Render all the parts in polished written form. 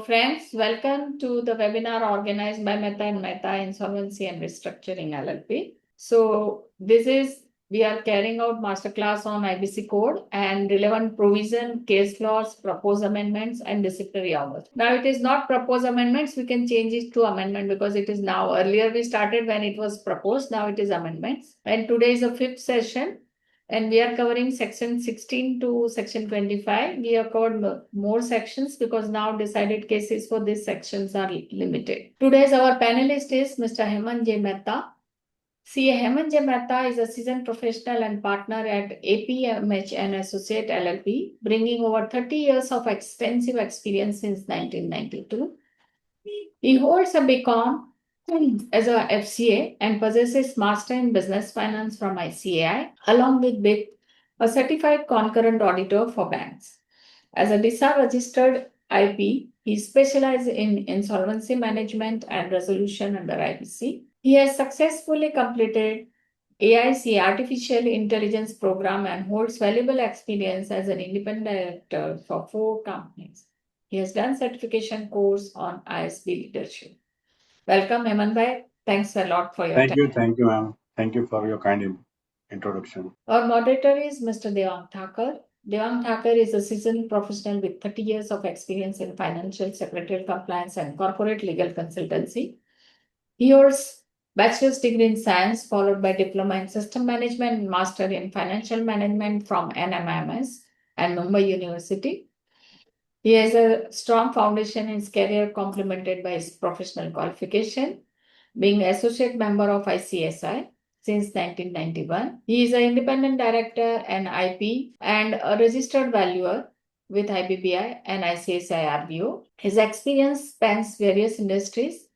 Friends, welcome to the webinar organized by Mehta and Mehta Insolvency and Restructuring LLP. So we are carrying out masterclass on IBC code and relevant provision, case laws, proposed amendments and disciplinary hours. Now it is not proposed amendments, we can change it to amendment because it is now. Earlier we started when it was proposed, now it is amendments. And today is the fifth session. And we are covering section 16 to section 25. We have covered more sections because now decided cases for these sections are limited. Today's our panelist is Mr. Hemant J. Mehta. CA Hemant J. Mehta is a seasoned professional and partner at APMH and Associate LLP, bringing over 30 years of extensive experience since 1992. He holds a BCom as a FCA and possesses Master in Business Finance from ICAI, along with a certified concurrent auditor for banks. As a DISA registered IP, he specializes in insolvency management and resolution under IBC. He has successfully completed AIC Artificial Intelligence program and holds valuable experience as an independent director for 4 companies. He has done certification course on ISB leadership. Welcome, Hemant bhai. Thanks a lot for your time. Thank you, ma'am. Thank you for your kind introduction. Our moderator is Mr. Devang Thakur. Devang Thakur is a seasoned professional with 30 years of experience in financial, secretarial compliance, and corporate legal consultancy. He holds bachelor's degree in science, followed by diploma in system management and master in financial management from NMIMS and Mumbai University. He has a strong foundation in his career, complemented by his professional qualification, being associate member of ICSI since 1991. He is an independent director and IP and a registered valuer with IBBI and ICSI RBO. His experience spans various industries,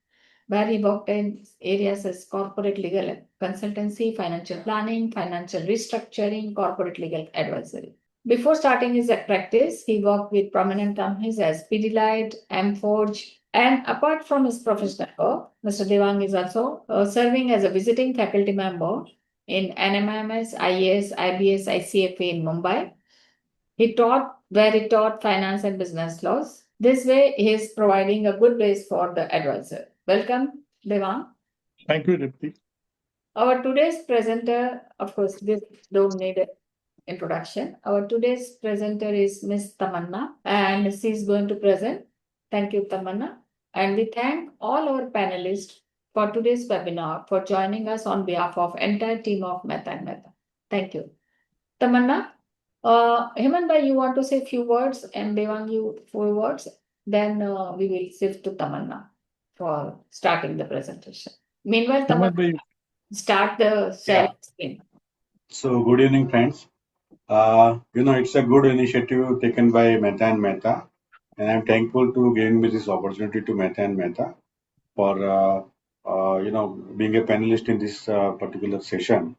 where he worked in areas as corporate legal consultancy, financial planning, financial restructuring, corporate legal advisory. Before starting his practice, he worked with prominent companies as Pidilite, Mforge, and apart from his professional work, Mr. Devang is also serving as a visiting faculty member in NMIMS, IAS, IBS, ICFA in Mumbai. He taught finance and business laws. This way, he is providing a good base for the advisor. Welcome, Devang. Thank you, Dipti. Our today's presenter, of course, this don't need an introduction. Our today's presenter is Ms. Tamanna, and she is going to present. Thank you, Tamanna. And we thank all our panelists for today's webinar for joining us on behalf of entire team of Mehta and Mehta. Thank you. Tamanna, Hemant bhai, you want to say a few words and Devang you 4 words, then we will shift to Tamanna for starting the presentation. Meanwhile, Tamanna, start the sharing screen. So, good evening, friends. It's a good initiative taken by Mehta and Mehta, and I'm thankful to giving me this opportunity to Mehta and Mehta for being a panelist in this particular session.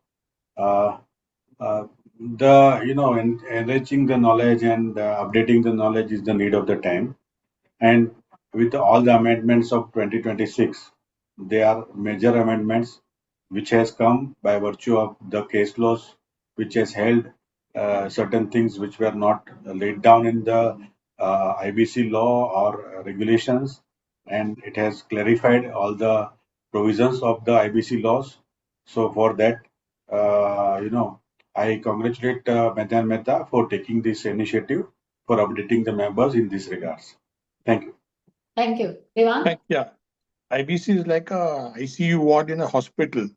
Enriching the knowledge and updating the knowledge is the need of the time, and with all the amendments of 2026, they are major amendments which has come by virtue of the case laws, which has held certain things which were not laid down in the IBC law or regulations, and it has clarified all the provisions of the IBC laws. So for that, I congratulate Mehta and Mehta for taking this initiative for updating the members in this regards. Thank you. Thank you. Devang? Yeah. IBC is like a ICU ward in a hospital.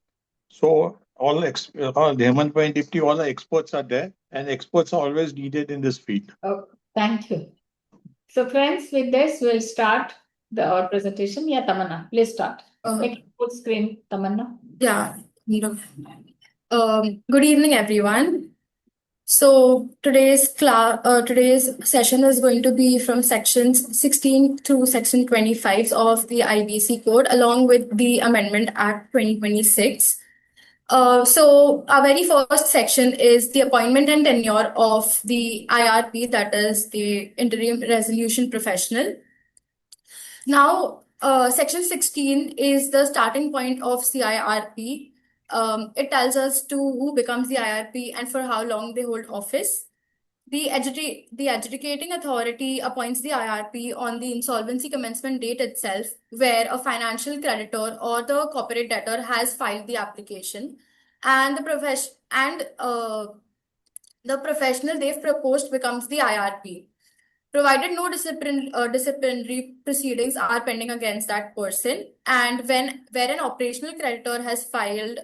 So all Hemant and Dipti, all the experts are there, and experts are always needed in this field. Oh, thank you. So friends, with this, we'll start our presentation. Yeah, Tamanna, please start. Make full screen, Tamanna. Yeah. Good evening, everyone. So today's session is going to be from sections 16 to section 25 of the IBC code, along with the Amendment Act 2026. So our very first section is the appointment and tenure of the IRP, that is the interim resolution professional. Now, section 16 is the starting point of CIRP. It tells us to who becomes the IRP and for how long they hold office. the adjudicating authority appoints the IRP on the insolvency commencement date itself, where a financial creditor or the corporate debtor has filed the application, and the professional they've proposed becomes the IRP, provided no disciplinary proceedings are pending against that person, and where an operational creditor has filed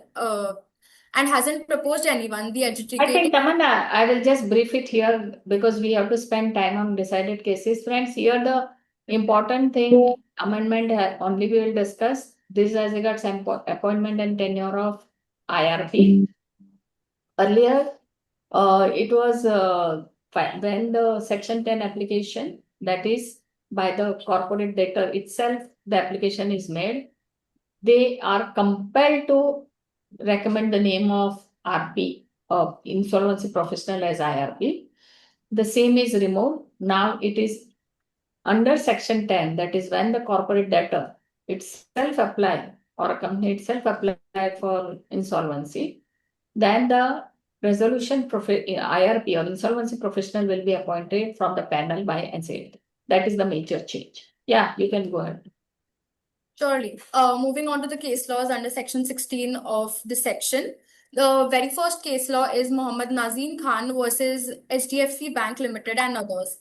and hasn't proposed anyone, the I adjudicating. think, Tamanna, I will just brief it here because we have to spend time on decided cases. Friends, here the important thing, amendment only we will discuss. This as regards appointment and tenure of IRP. Earlier, it was when the Section 10 application, that is by the corporate debtor itself, the application is made, they are compelled to recommend the name of RP, of insolvency professional, as IRP. The same is removed. Now it is under Section 10, that is when the corporate debtor itself apply or a company itself apply for insolvency, then the resolution IRP or insolvency professional will be appointed from the panel by NCLT. That is the major change. Yeah, you can go ahead. Surely. Moving on to the case laws under Section 16 of this section. The very first case law is Mohammad Nazim Khan versus HDFC Bank Limited and others.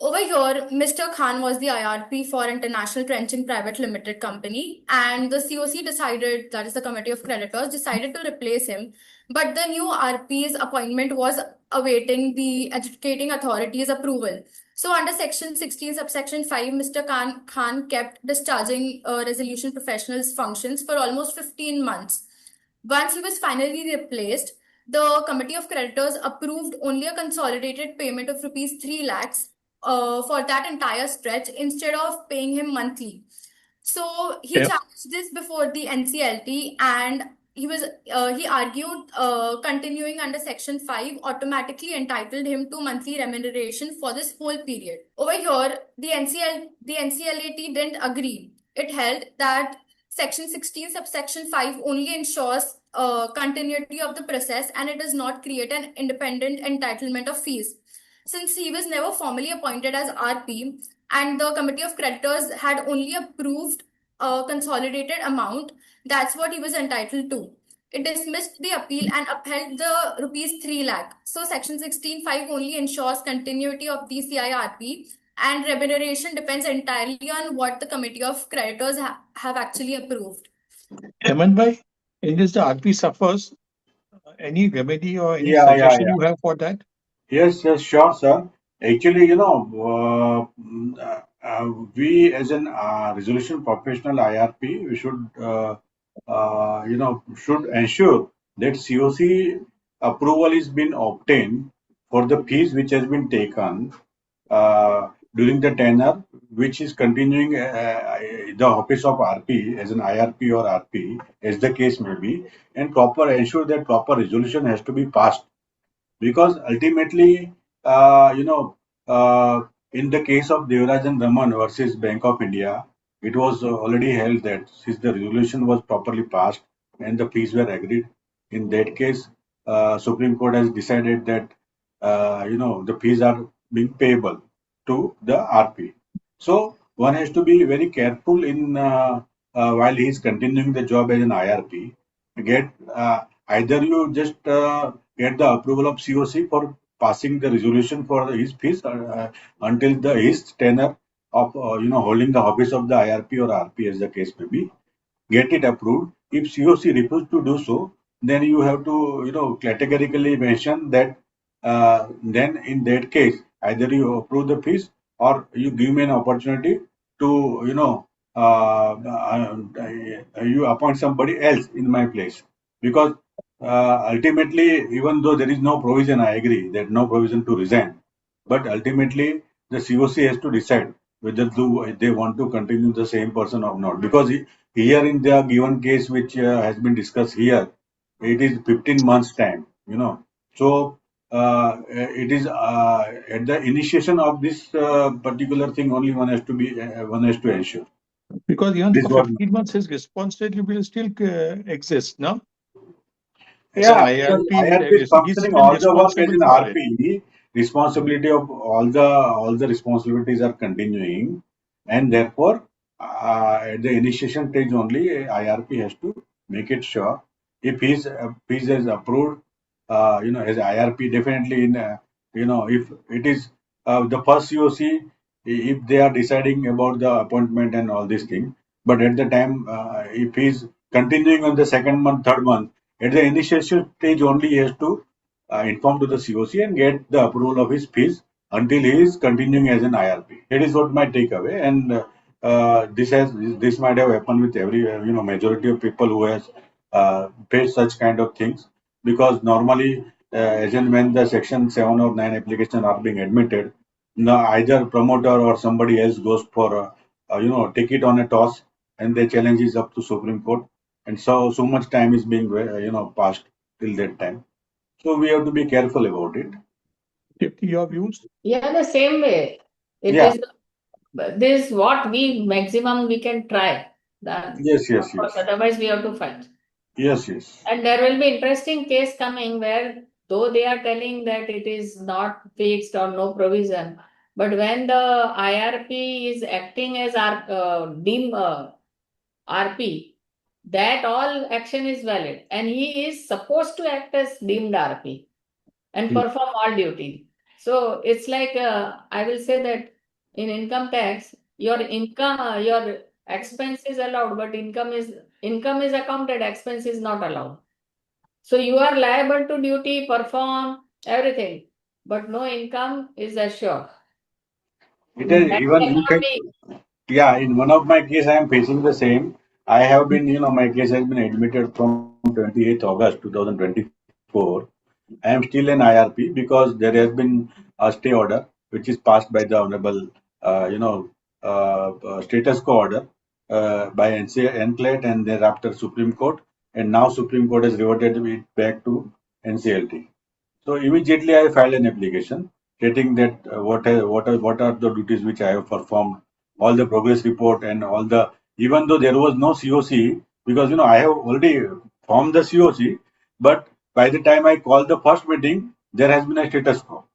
Over here, Mr. Khan was the IRP for International Trenching Private Limited Company, and the COC decided, that is the Committee of Creditors, decided to replace him. But the new RP's appointment was awaiting the adjudicating authority's approval. So under Section 16, subsection 5, Mr. Khan kept discharging resolution professionals' functions for almost 15 months. Once he was finally replaced, the Committee of Creditors approved only a consolidated payment of rupees 3 lakhs for that entire stretch instead of paying him monthly. So he Yeah. challenged this before the NCLT, and he argued continuing under Section 5 automatically entitled him to monthly remuneration for this whole period. Over here, the NCLAT didn't agree. It held that Section 16 subsection 5 only ensures continuity of the process, and it does not create an independent entitlement of fees. Since he was never formally appointed as RP and the Committee of Creditors had only approved a consolidated amount, that's what he was entitled to. It dismissed the appeal and upheld the rupees 3 lakh. So Section 16(5) only ensures continuity of the CIRP, and remuneration depends entirely on what the Committee of Creditors have actually approved. Hemant bhai, in this the RP suffers, any remedy or any Yeah, suggestion you have for that? Yes, sure, sir. Actually, we as an resolution professional IRP, we should, should ensure that COC approval is been obtained for the fees which has been taken during the tenure, which is continuing the office of RP as an IRP or RP, as the case may be, and ensure that proper resolution has to be passed. Because ultimately, in the case of Devaraj and Raman versus Bank of India, it was already held that since the resolution was properly passed and the fees were agreed, in that case, Supreme Court has decided that the fees are being payable to the RP. So one has to be very careful in while he is continuing the job as an IRP. Get either you just get the approval of COC for passing the resolution for his fees until his tenure of holding the office of the IRP or RP, as the case may be, get it approved. If COC refuses to do so, then you have to categorically mention that then in that case either you approve the fees or you give me an opportunity to you appoint somebody else in my place. Because ultimately, even though there is no provision, I agree that no provision to resign, but ultimately the COC has to decide whether they want to continue the same person or not. Because here in the given case which has been discussed here, it is 15 months time, So it is at the initiation of this particular thing only one has to ensure. Because even This for what- 15 months, his responsibility will still exist, no? Yeah, As an because IRP, IRP is he's functioning still all the work as responsible an for it. RP. responsibility of all the responsibilities are continuing, and therefore at the initiation stage only IRP has to make it sure if he's is approved, as IRP definitely in if it is the first COC, if they are deciding about the appointment and all these things, but at the time if he's continuing on the second month, third month, at the initiation stage only he has to inform to the COC and get the approval of his fees until he is continuing as an IRP. That is what my takeaway, and this might have happened with every majority of people who has faced such kind of things, because normally as and when the section 7 or 9 application are being admitted, now either promoter or somebody else goes for take it on a toss, and the challenge is up to Supreme Court, and so much time is being passed till that time. So we have to be careful about it. Dipti, your views? Yeah, the same way. It Yeah. is this what we maximum we can try. Yes. Otherwise, we have to fight. Yes. And there will be interesting case coming where though they are telling that it is not fixed or no provision, but when the IRP is acting as deemed RP, that all action is valid, and he is supposed to act as deemed RP and Hmm. perform all duty. So it's like I will say that in income tax, your income, your expense is allowed, but income is accounted, expense is not allowed. So you are liable to duty, perform everything, but no income is assured. It is That even in cannot fact, be. yeah, in one of my case, I am facing the same. I have been, my case has been admitted from 28th August 2024. I am still an IRP because there has been a stay order which is passed by the Honorable, status quo order by NCLT and thereafter Supreme Court. And now Supreme Court has reverted it back to NCLT. So immediately I filed an application stating that what are the duties which I have performed, all the progress report and all the, even though there was no COC, because I have already formed the COC, but by the time I called the first meeting, there has been a status quo.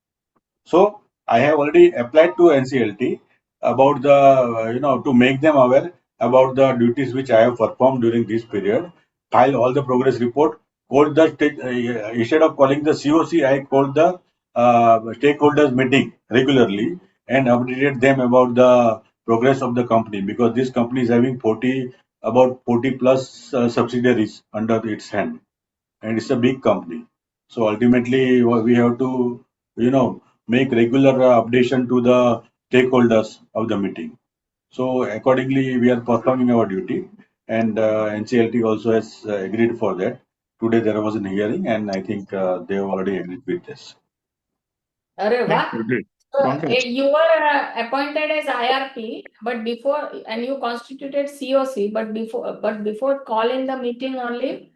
So I have already applied to NCLT about the to make them aware about the duties which I have performed during this period. File all the progress report. Called the instead of calling the COC, I called the stakeholders meeting regularly and updated them about the progress of the company, because this company is having about 40 plus subsidiaries under its hand, and it's a big company. So ultimately, we have to, make regular updation to the stakeholders of the meeting. So accordingly, we are performing our duty, and NCLT also has agreed for that. Today there was a hearing, and I think they have already agreed with this. Arre Thank wah. you. Great. So Congrats. you were appointed as IRP, but before, and you constituted COC, but before calling the meeting only,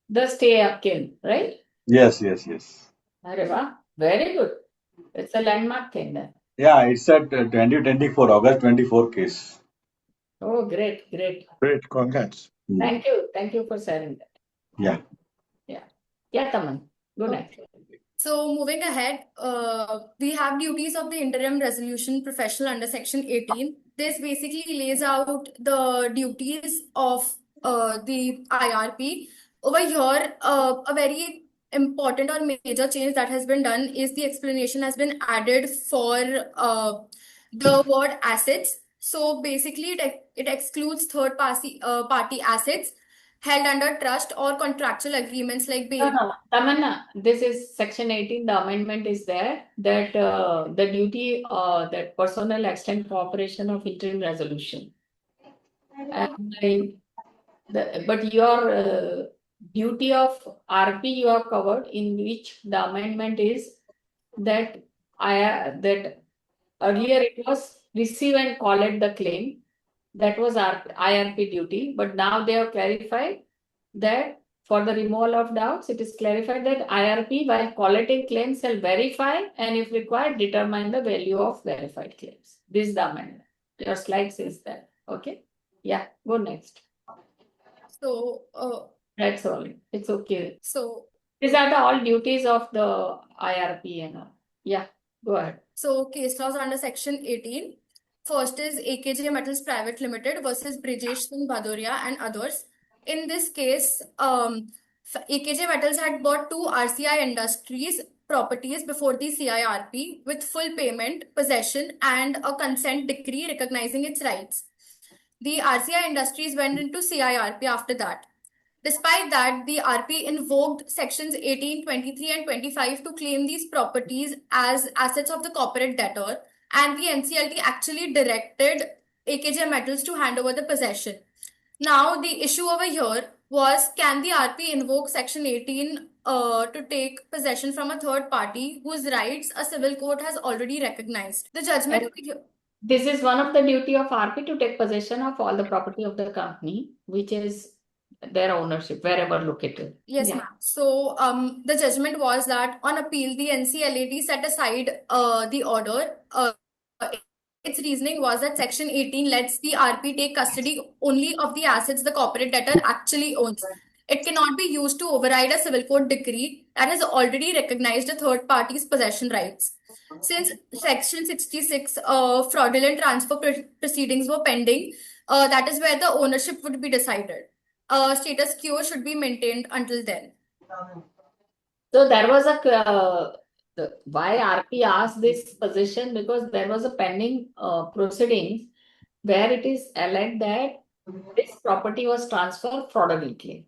the stay came, right? Yes. Arre wah. Very good. It's a landmark thing then. Yeah, it's at 2024, August 24 case. Oh, great. Great. Congrats. Thank you for sharing that. Yeah. Yeah, Taman. Go next. So moving ahead, we have duties of the interim resolution professional under section 18. This basically lays out the duties of the IRP. Over here, a very important or major change that has been done is the explanation has been added for the word assets. So basically, it excludes third party assets held under trust or contractual agreements like No. Tamanna, this is section 18. The amendment is there that the duty that personal extent cooperation of interim resolution. But your duty of RP you have covered, in which the amendment is that that earlier it was receive and collect the claim. That was our IRP duty, but now they have clarified that for the removal of doubts, it is clarified that IRP, while collecting claims, shall verify and, if required, determine the value of verified claims. This is the amendment. Your slide says that. Okay. Yeah. Go next. So, That's all. It's okay. so These are the all duties of the IRP and all. Yeah. Go ahead. So case laws under section 18. First is AKJ Metals Private Limited versus Brijesh Singh Bhadoria and others. In this case, AKJ Metals had bought two RCI Industries properties before the CIRP with full payment, possession, and a consent decree recognizing its rights. The RCI Industries went into CIRP after that. Despite that, the RP invoked sections 18, 23, and 25 to claim these properties as assets of the corporate debtor, and the NCLT actually directed AKJ Metals to hand over the possession. Now, the issue over here was, can the RP invoke section 18 to take possession from a third party whose rights a civil court has already recognized? The judgment. This is one of the duty of RP to take possession of all the property of the company, which is their ownership wherever located. Yes, Yeah. ma'am. So, the judgment was that on appeal, the NCLAT set aside the order. Its reasoning was that Section 18 lets the RP take custody only of the assets the corporate debtor actually owns. It cannot be used to override a civil court decree that has already recognized a third party's possession rights. Since Section 66 fraudulent transfer proceedings were pending, that is where the ownership would be decided. Status quo should be maintained until then. So there was why RP asked this position, because there was a pending proceedings where it is alleged that this property was transferred fraudulently.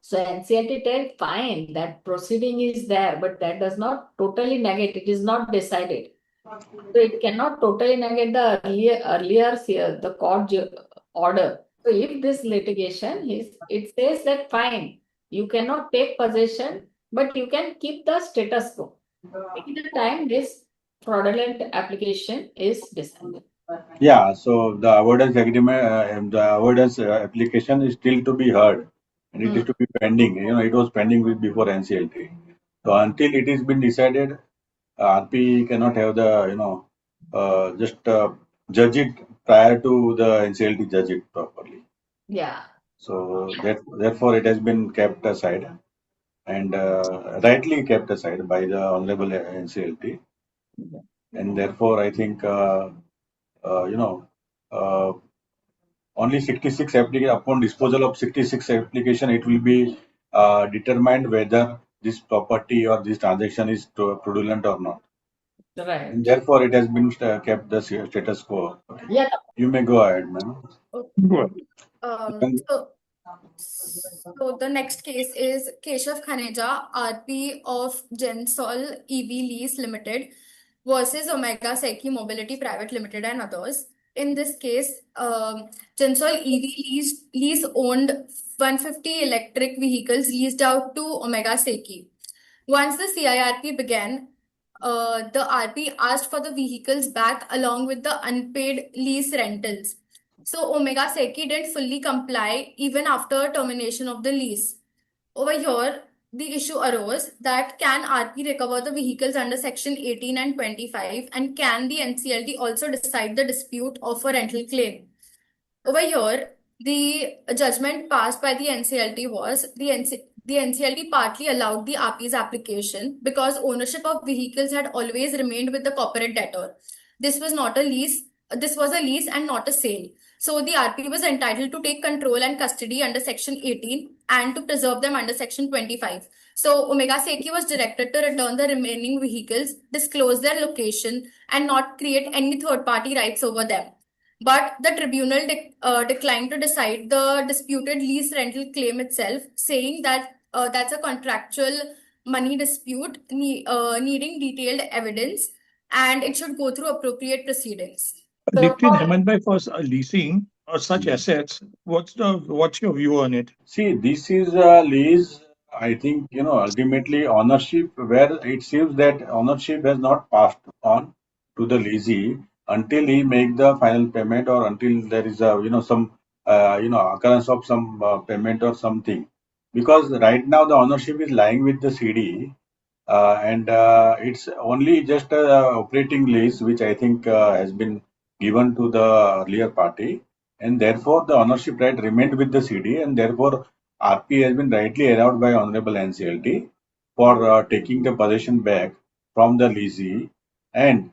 So NCLT said, fine, that proceeding is there, but that does not totally negate, it is not decided. So it cannot totally negate the earlier the court order. So if this litigation is, it says that fine, you cannot take possession, but you can keep the status quo. Till the time this fraudulent application is decided. Yeah, so the avoidance agreement, the avoidance application is still to be heard, and it is to be pending. You know, it was pending with before NCLT. So until it is been decided, RP cannot have the just judge it prior to the NCLT judge it properly. Yeah. So therefore it has been kept aside, and rightly kept aside by the honorable NCLT, and therefore I think only 66 application, upon disposal of 66 application, it will be determined whether this property or this transaction is fraudulent or not. Right. And therefore, it has been kept the status quo. Yeah. You may go ahead, ma'am. Go ahead. So the next case is Keshav Khaneja, RP of Gensol EV Lease Limited versus Omega Seki Mobility Private Limited and others. In this case, Gensol EV lease owned 150 electric vehicles leased out to Omega Seki. Once the CIRP began, the RP asked for the vehicles back along with the unpaid lease rentals. So Omega Seki didn't fully comply even after termination of the lease. Over here, the issue arose that can RP recover the vehicles under section 18 and 25, and can the NCLT also decide the dispute of a rental claim? Over here, the judgment passed by the NCLT was the NCLT partly allowed the RP's application because ownership of vehicles had always remained with the corporate debtor. This was not a lease. This was a lease and not a sale. So the RP was entitled to take control and custody under section 18 and to preserve them under section 25. So Omega Seki was directed to return the remaining vehicles, disclose their location, and not create any third-party rights over them. But the tribunal declined to decide the disputed lease rental claim itself, saying that that's a contractual money dispute needing detailed evidence, and it should go through appropriate proceedings. Dipti Hemantbhai, for leasing such assets, what's your view on it? See, this is a lease. I think ultimately ownership, where it seems that ownership has not passed on to the leasee until he make the final payment, or until there is a some occurrence of some payment or something. Because right now the ownership is lying with the CD, and it's only just a operating lease, which I think has been given to the earlier party, and therefore the ownership right remained with the CD, and therefore RP has been rightly allowed by Honorable NCLT for taking the possession back from the leasee And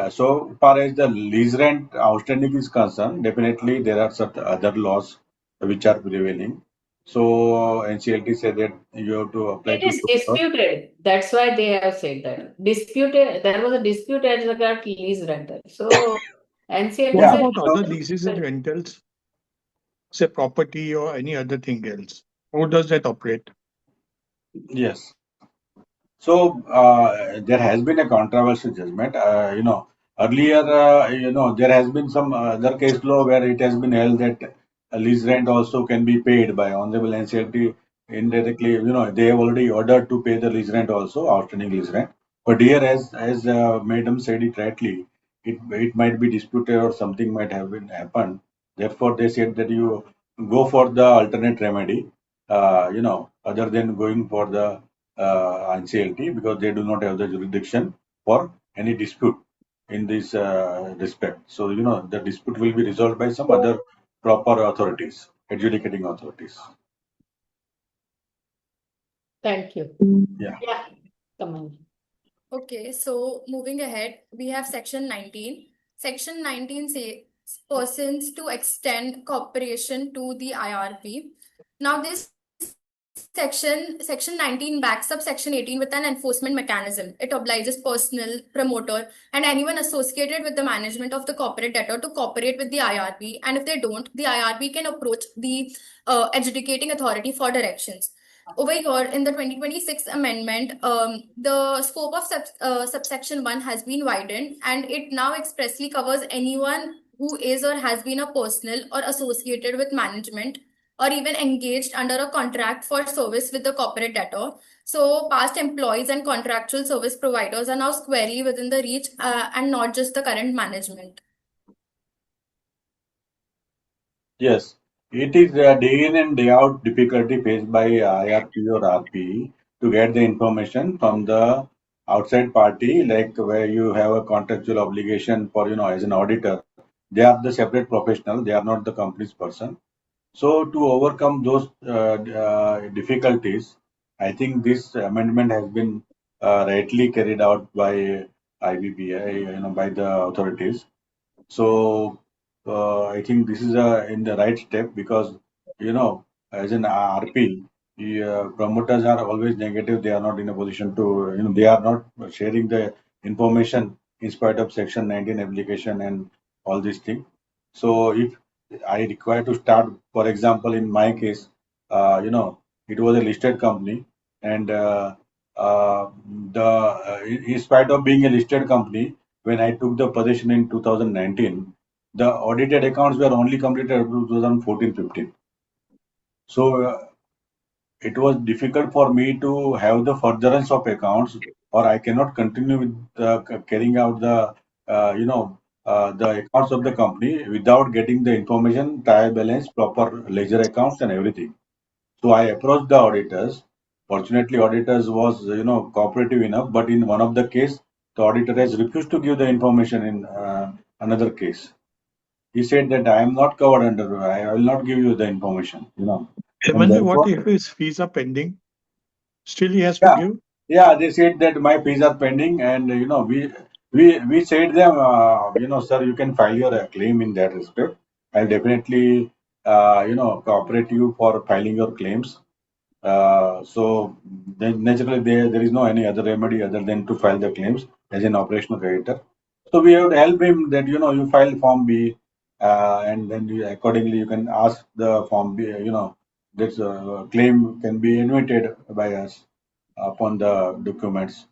so far as the lease rent outstanding is concerned, definitely there are certain other laws which are prevailing. So NCLT said that you have to apply It to is those laws. disputed. That's why they have said that. Disputed, there was a dispute as regard lease rental. So NCLT What Yeah. said. about other leases and rentals, say property or any other thing else? How does that operate? Yes. So there has been a controversial judgment. Earlier, there has been some other case law where it has been held that a lease rent also can be paid by Honorable NCLT indirectly. They have already ordered to pay the lease rent also, outstanding lease rent. But here, as Madam said it rightly, it might be disputed or something might have been happened. Therefore, they said that you go for the alternate remedy. Other than going for the NCLT, because they do not have the jurisdiction for any dispute in this respect. So, the dispute will be resolved by some other proper authorities, adjudicating authorities. Thank you. Yeah. Yeah, come on. Okay, so moving ahead, we have section 19. Section 19 says persons to extend cooperation to the IRP. Now, this section 19 backs up section 18 with an enforcement mechanism. It obliges personnel, promoter, and anyone associated with the management of the corporate debtor to cooperate with the IRP. And if they don't, the IRP can approach the adjudicating authority for directions. Over here, in the 2026 amendment, the scope of subsection 1 has been widened, and it now expressly covers anyone who is or has been a personnel or associated with management or even engaged under a contract for service with the corporate debtor. So, past employees and contractual service providers are now squarely within the reach and not just the current management. Yes. It is day in and day out difficulty faced by IRP or RP to get the information from the outside party, like where you have a contractual obligation for, as an auditor. They are the separate professional, they are not the company's person. So to overcome those difficulties, I think this amendment has been rightly carried out by IBPI, by the authorities. So I think this is in the right step because as an RP, the promoters are always negative. They are not in a position to they are not sharing the information in spite of Section 19 application and all these things. So if I require to start, for example, in my case, it was a listed company, and in spite of being a listed company, when I took the position in 2019, the audited accounts were only completed up to 2014-15. So it was difficult for me to have the furtherance of accounts, or I cannot continue with carrying out the accounts of the company without getting the information, trial balance, proper ledger accounts, and everything. So I approached the auditors. Fortunately, auditors was cooperative enough, but in one of the case, the auditor has refused to give the information in another case. He said that I am not covered under. I will not give you the information. And Hemant, what therefore, if his fees are pending? Still he has to yeah, give? yeah, they said that my fees are pending, and we said them, sir, you can file your claim in that respect. I'll definitely cooperate you for filing your claims. So then naturally there is no any other remedy other than to file the claims as an operational creditor. So we have to help him that you file Form B, and then accordingly you can ask the Form B. This claim can be invited by us upon the documents.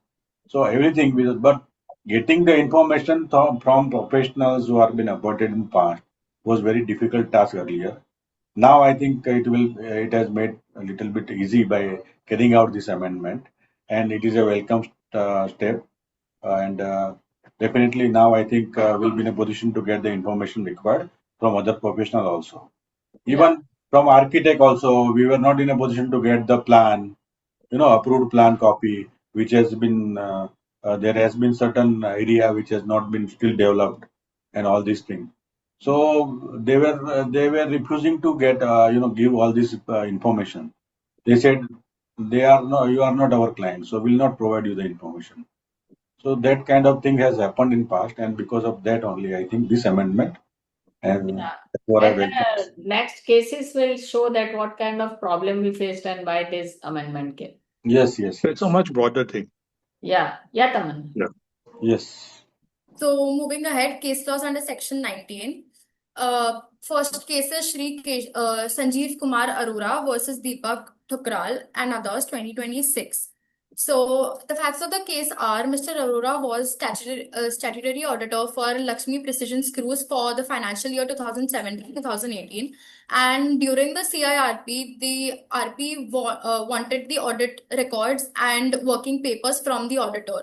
So everything, but getting the information from professionals who have been appointed in past was very difficult task earlier. Now I think it has made a little bit easy by carrying out this amendment, and it is a welcome step. And definitely now I think we'll be in a position to get the information required from other professional also. Even from architect also, we were not in a position to get the plan, approved plan copy, which has been there has been certain area which has not been still developed, and all these things. So they were refusing to get give all this information. They said you are not our client, so we'll not provide you the information. So that kind of thing has happened in past, and because of that only, I think this amendment, and Yeah. that's what I And welcome. next cases will show that what kind of problem we faced and why this amendment came. Yes, yes, It's a yes, much broader thing. Yeah, Taman. yes. So moving ahead, case laws under section 19. First case is Sanjeev Kumar Arora versus Deepak Thukral and others, 2026. So the facts of the case are Mr. Arora was statutory auditor for Lakshmi Precision Screws for the financial year 2017-2018. And during the CIRP, the RP wanted the audit records and working papers from the auditor.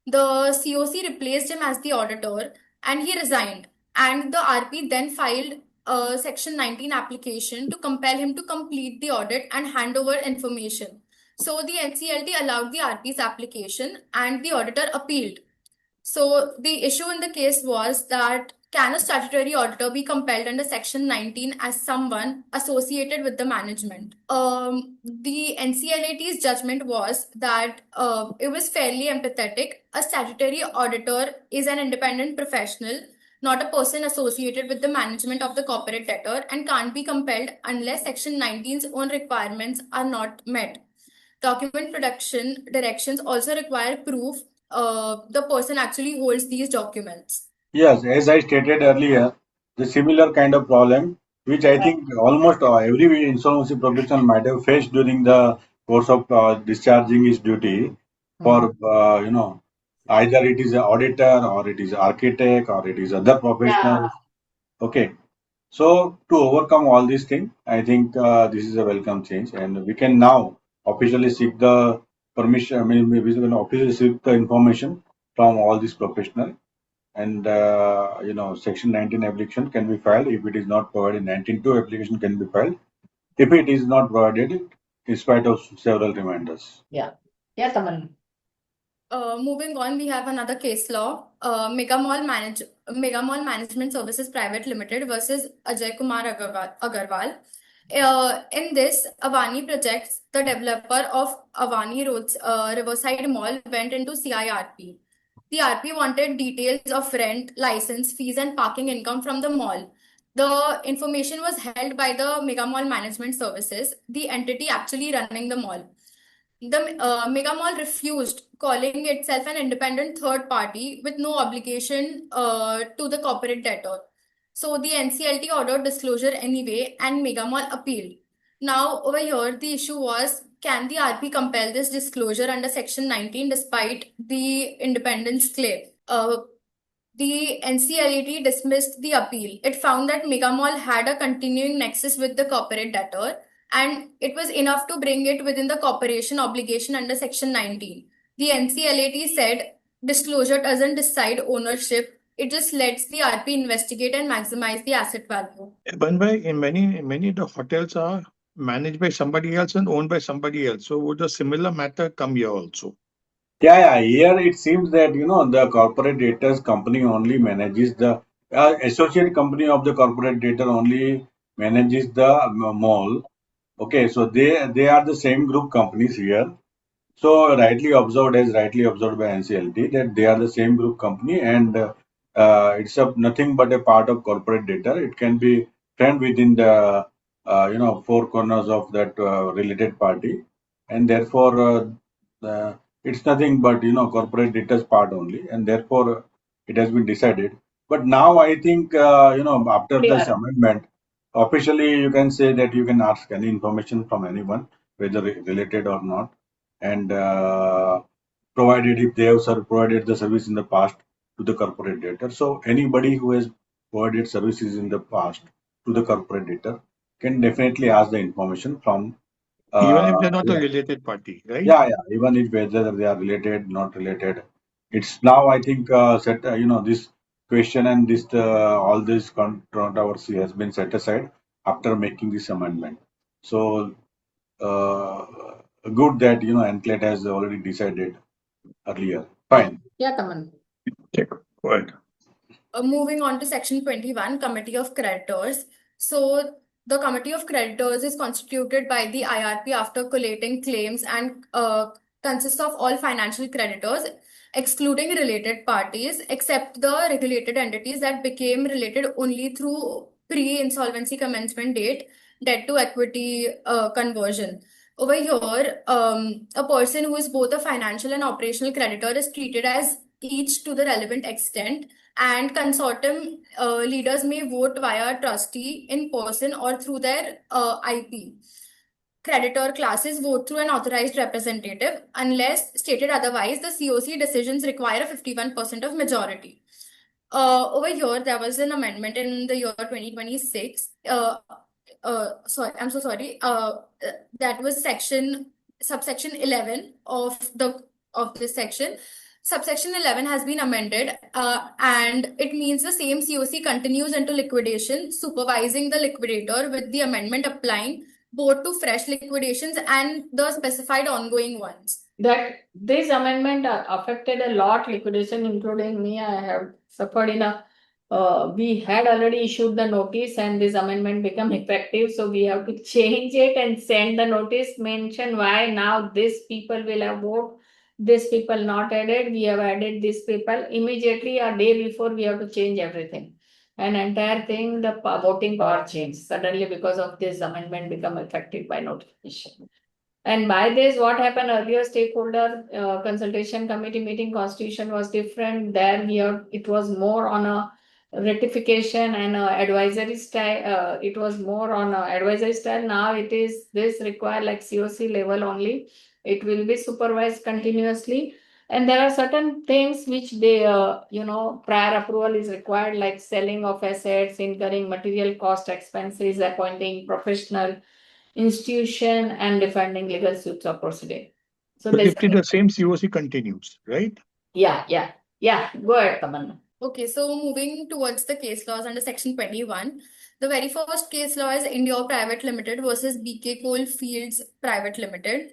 The COC replaced him as the auditor and he resigned. And the RP then filed a Section 19 application to compel him to complete the audit and hand over information. So the NCLT allowed the RP's application and the auditor appealed. So the issue in the case was that can a statutory auditor be compelled under Section 19 as someone associated with the management? The NCLAT's judgment was that it was fairly empathetic. A statutory auditor is an independent professional, not a person associated with the management of the corporate debtor, and can't be compelled unless Section 19's own requirements are not met. Document production directions also require proof the person actually holds these documents. Yes, as I stated earlier, the similar kind of problem, which I think almost every insolvency professional might have faced during the course of discharging his duty, for either it is an auditor or it is architect or it is other professionals. Okay, so to overcome all these things, I think this is a welcome change, and we can now officially seek the permission. I mean, we can officially seek the information from all these professionals, and Section 19 application can be filed if it is not provided. 19.2 application can be filed if it is not provided, in spite of several reminders. Yeah, Taman. Moving on, we have another case law, Mega Mall Management Services Private Limited versus Ajay Kumar Agarwal. In this, Avani Projects, the developer of Avani Roads Riverside Mall, went into CIRP. The RP wanted details of rent, license, fees, and parking income from the mall. The information was held by the Mega Mall Management Services, the entity actually running the mall. The Mega Mall refused, calling itself an independent third party with no obligation to the corporate debtor. So the NCLT ordered disclosure anyway, and Mega Mall appealed. Now, over here, the issue was, can the RP compel this disclosure under Section 19 despite the independence claim? The NCLT dismissed the appeal. It found that Mega Mall had a continuing nexus with the corporate debtor, and it was enough to bring it within the corporation obligation under Section 19. The NCLAT said disclosure doesn't decide ownership, it just lets the RP investigate and maximize the asset value. Banbhai, in many the hotels are managed by somebody else and owned by somebody else. So would a similar matter come here also? Yeah. Here it seems that the corporate debtors company only manages the associate company of the corporate debtor only manages the mall. Okay, so they are the same group companies here. So rightly observed by NCLT that they are the same group company, and it's nothing but a part of corporate debtor. It can be framed within the four corners of that related party, and therefore it's nothing but corporate debtors part only, and therefore it has been decided. But now I think after this amendment, officially you can say that you can ask any information from anyone, whether related or not, and provided if they have provided the service in the past to the corporate debtor. So anybody who has provided services in the past to the corporate debtor can definitely ask the information from Even if they're not a related party, right? Yeah, even if whether they are related, not related. It's now, I think, set, this question and this all this controversy has been set aside after making this amendment. So good that NCLAT has already decided earlier. Fine. Yeah, Taman. Go ahead. Moving on to Section 21, Committee of Creditors. So the Committee of Creditors is constituted by the IRP after collating claims and consists of all financial creditors. excluding related parties, except the regulated entities that became related only through pre-insolvency commencement date, debt to equity conversion. Over here, a person who is both a financial and operational creditor is treated as each to the relevant extent, and consortium leaders may vote via trustee in person or through their IP. Creditor classes vote through an authorized representative. Unless stated otherwise, the COC decisions require a 51% of majority. Over here, there was an amendment in the year 2026. Sorry, I'm so sorry. That was subsection 11 of this section. Subsection 11 has been amended, and it means the same COC continues into liquidation, supervising the liquidator, with the amendment applying both to fresh liquidations and the specified ongoing ones. That this amendment affected a lot liquidation, including me. I have suffered in a, we had already issued the notice and this amendment become effective. So we have to change it and send the notice, mention why now this people will have vote, this people not added, we have added this people. Immediately a day before we have to change everything. And entire thing, the voting power changed suddenly because of this amendment become effective by notification. And by this, what happened earlier, stakeholder consultation committee meeting constitution was different. There here, it was more on a ratification and advisory style. It was more on a advisory style. Now it is this require like COC level only. It will be supervised continuously. And there are certain things which they, prior approval is required, like selling of assets, incurring material cost expenses, appointing professional institution, and defending legal suits or proceeding. So But this, Dipti, the same COC continues, right? yeah. Go ahead, Tamanna. Okay, so moving towards the case laws under section 21, the very first case law is Indore Private Limited versus BK Coalfields Private Limited.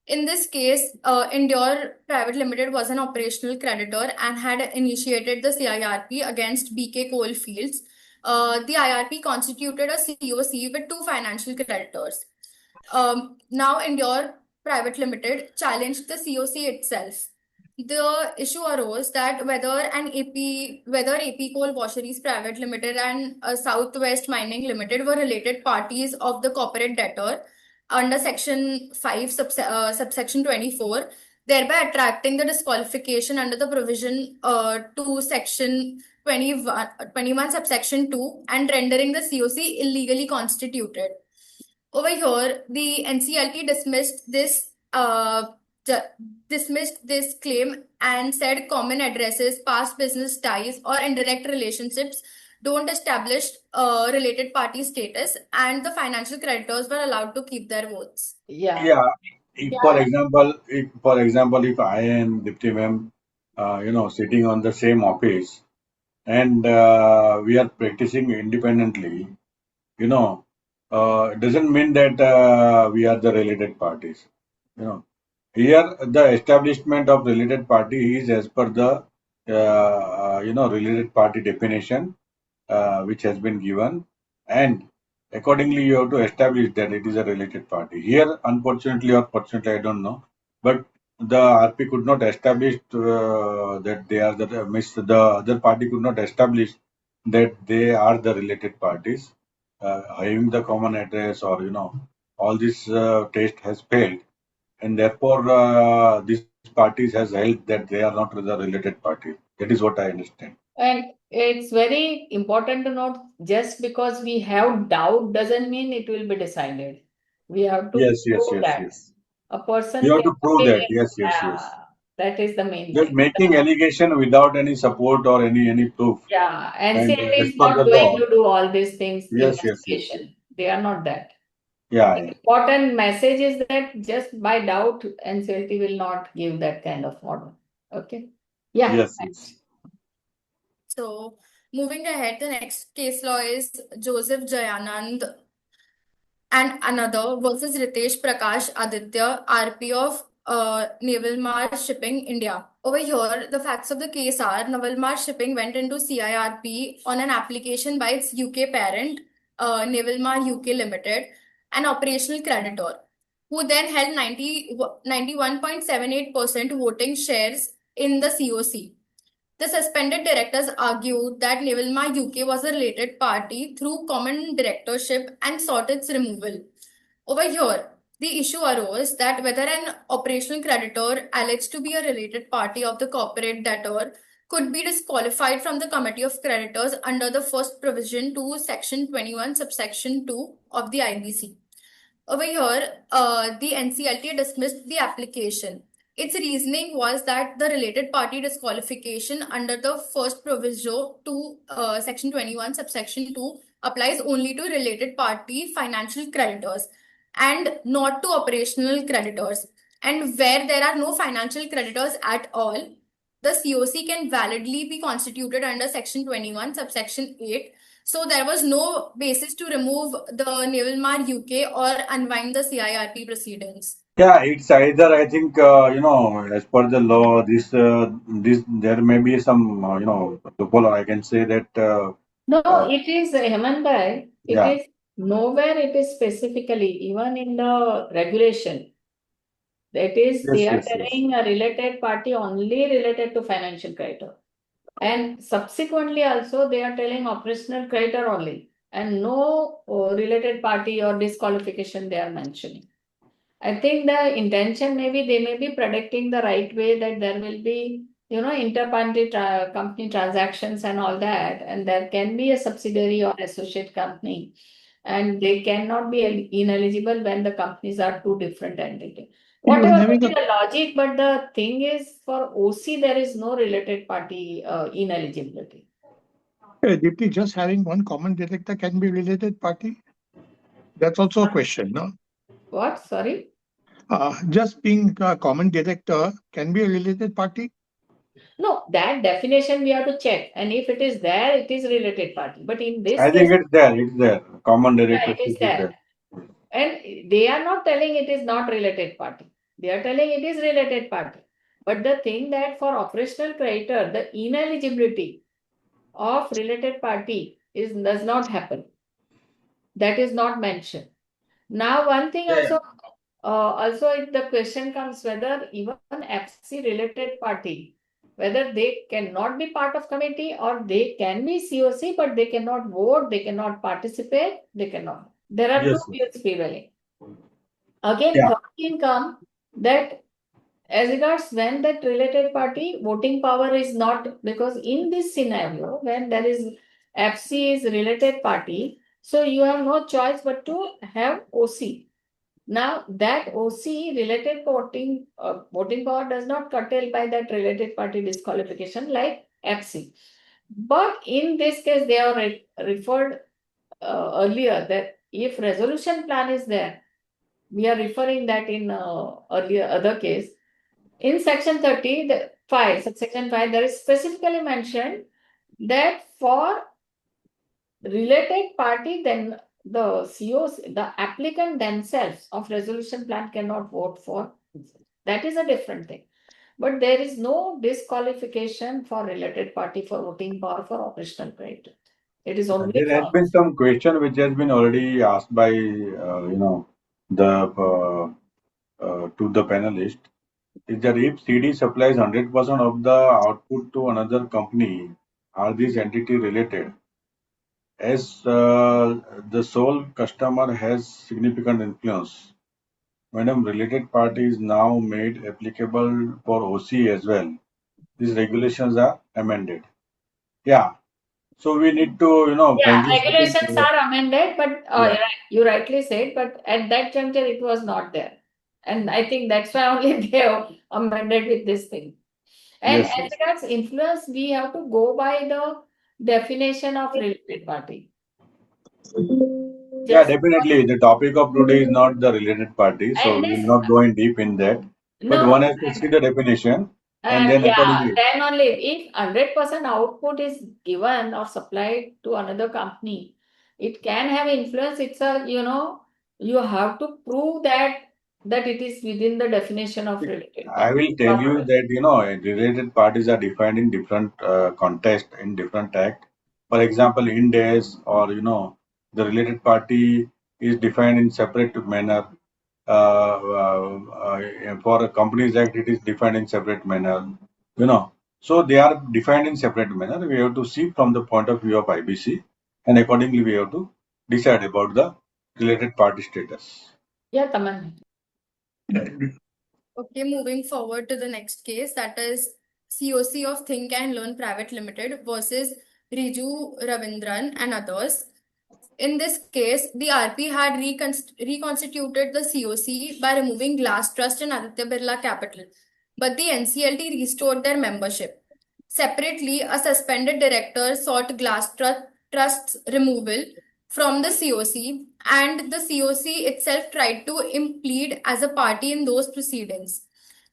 In this case, Indore Private Limited was an operational creditor and had initiated the CIRP against BK Coalfields. The IRP constituted a COC with two financial creditors. Now, Indore Private Limited challenged the COC itself. The issue arose that whether AP Coal Washeries Private Limited and Southwest Mining Limited were related parties of the corporate debtor under section 5 subsection 24, thereby attracting the disqualification under the provision to section 21 subsection 2 and rendering the COC illegally constituted. Over here, the NCLT dismissed this claim and said common addresses, past business ties, or indirect relationships don't establish related party status, and the financial creditors were allowed to keep their votes. Yeah. For example, if I and Dipti ma'am, sitting on the same office and we are practicing independently, doesn't mean that we are the related parties. Here the establishment of related party is as per the related party definition which has been given, and accordingly you have to establish that it is a related party. Here, unfortunately or fortunately, I don't know, but the RP could not establish that they are the other party could not establish that they are the related parties, having the common address, or all this test has failed, and therefore these parties has held that they are not the related party. That is what I understand. And it's very important to note, just because we have doubt doesn't mean it will be decided. We have to prove that. Yes. A person You have to can prove say, that. Yes. that is the main Just thing. making allegation without any support or any proof. Yeah, And NCLT as is per not the going law. to do all these things. Yes. Investigation. They are not that. Yeah. The important message is that just by doubt, NCLT will not give that kind of order. Okay. Yeah. Yes. So, moving ahead, the next case law is Joseph Jayanand and another versus Ritesh Prakash Aditya, RP of Naval Mars Shipping India. Over here, the facts of the case are Naval Mars Shipping went into CIRP on an application by its UK parent, Naval Mars UK Limited, an operational creditor, who then held 91.78% voting shares in the COC. The suspended directors argued that Nivelma UK was a related party through common directorship and sought its removal. Over here, the issue arose that whether an operational creditor alleged to be a related party of the corporate debtor could be disqualified from the committee of creditors under the first provision to section 21 subsection 2 of the IBC. Over here, the NCLT dismissed the application. Its reasoning was that the related party disqualification under the first proviso to section 21 subsection 2 applies only to related party financial creditors and not to operational creditors. And where there are no financial creditors at all, the COC can validly be constituted under section 21 subsection 8. So there was no basis to remove the Nivelmar UK or unwind the CIRP proceedings. Yeah, it's either, I think, as per the law, this there may be some, loophole. I can say that, No, uh, it is, Hemant bhai, it yeah. is nowhere it is specifically, even in the regulation. That is, they Yes, are yes, yes. telling a related party only related to financial creditor. And subsequently also they are telling operational creditor only and no related party or disqualification they are mentioning. I think the intention maybe they may be predicting the right way that there will be, interparty company transactions and all that, and there can be a subsidiary or associate company, and they cannot be ineligible when the companies are two different entities. Whatever may having be a- the logic, but the thing is for OC there is no related party ineligibility. Dipti, just having one common director can be related party? That's also a question, no? What? Sorry? Just being a common director can be a related party? No, that definition we have to check, and if it is there, it is related party. But in this I case, think it's there. It's there. Common yeah, directorship it is is there. there. And they are not telling it is not related party. They are telling it is related party. But the thing that for operational creditor, the ineligibility of related party does not happen. That is not mentioned. Now, one thing Yeah, yeah. also the question comes whether even FC related party, whether they cannot be part of committee or they can be COC, but they cannot vote, they cannot participate, they cannot. There are two Yes, yes. views prevailing. Again, Yeah. third thing come that as regards when that related party voting power is not, because in this scenario, when there is FC is related party, so you have no choice but to have OC. Now that OC related voting power does not curtail by that related party disqualification like FC. But in this case, they are referred earlier that if resolution plan is there, we are referring that in earlier other case. In section 30, subsection 5, there is specifically mentioned that for related party, then the COs, the applicant themselves of resolution plan cannot vote for. That is a different thing. But there is no disqualification for related party for voting power for operational credit. It is only There has been some question which has been already asked by, the to the panelist. Is that if CD supplies 100% of the output to another company, are these entities related? As the sole customer has significant influence, Madam, related party is now made applicable for OC as well. These regulations are amended. Yeah. So we need to, yeah, frankly speaking, regulations are amended, but yeah. you rightly said, but at that juncture it was not there. And I think that's why only they have amended with this thing. And Yes, as yes. regards influence, we have to go by the definition of related party. Yeah, Just definitely. The topic of today is not the related party, so and we this will not go in deep in that. But no, one has to see the definition and then yeah, accordingly. then only if 100% output is given or supplied to another company, it can have influence. It's a, you have to prove that it is within the definition of related I party. will tell you that, related parties are defined in different context, in different act. For example, Ind AS or, the related party is defined in separate manner. For a Companies Act, it is defined in separate manner. So they are defined in separate manner. We have to see from the point of view of IBC, and accordingly we have to decide about the related party status. Yeah, Taman. Okay, moving forward to the next case, that is COC of Think and Learn Private Limited versus Riju Ravindran and others. In this case, the RP had reconstituted the COC by removing Glass Trust and Aditya Birla Capital, but the NCLT restored their membership. Separately, a suspended director sought Glass Trust's removal from the COC, and the COC itself tried to implead as a party in those proceedings.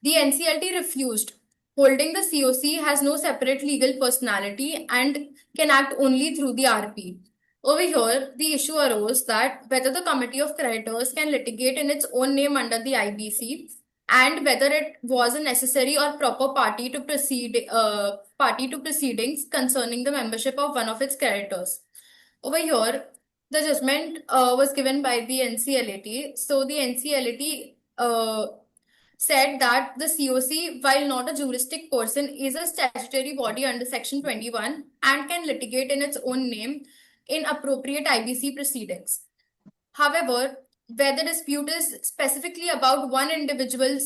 The NCLT refused, holding the COC has no separate legal personality and can act only through the RP. Over here, the issue arose that whether the Committee of Creditors can litigate in its own name under the IBC and whether it was a necessary or proper party to proceedings concerning the membership of one of its creditors. Over here, the judgment was given by the NCLAT. So the NCLAT said that the COC, while not a juristic person, is a statutory body under Section 21 and can litigate in its own name in appropriate IBC proceedings. However, where the dispute is specifically about one individual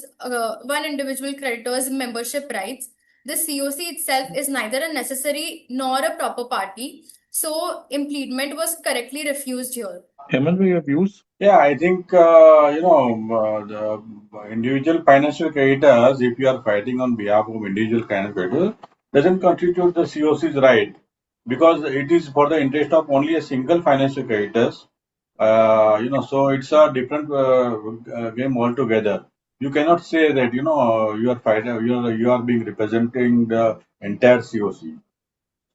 creditor's membership rights, the COC itself is neither a necessary nor a proper party. So, impleadment was correctly refused here. Hemant, your views? Yeah, I think the individual financial creditors, if you are fighting on behalf of individual financial creditors, doesn't constitute the COC's right, because it is for the interest of only a single financial creditors. So it's a different game altogether. You cannot say that you are fighting, you are being representing the entire COC.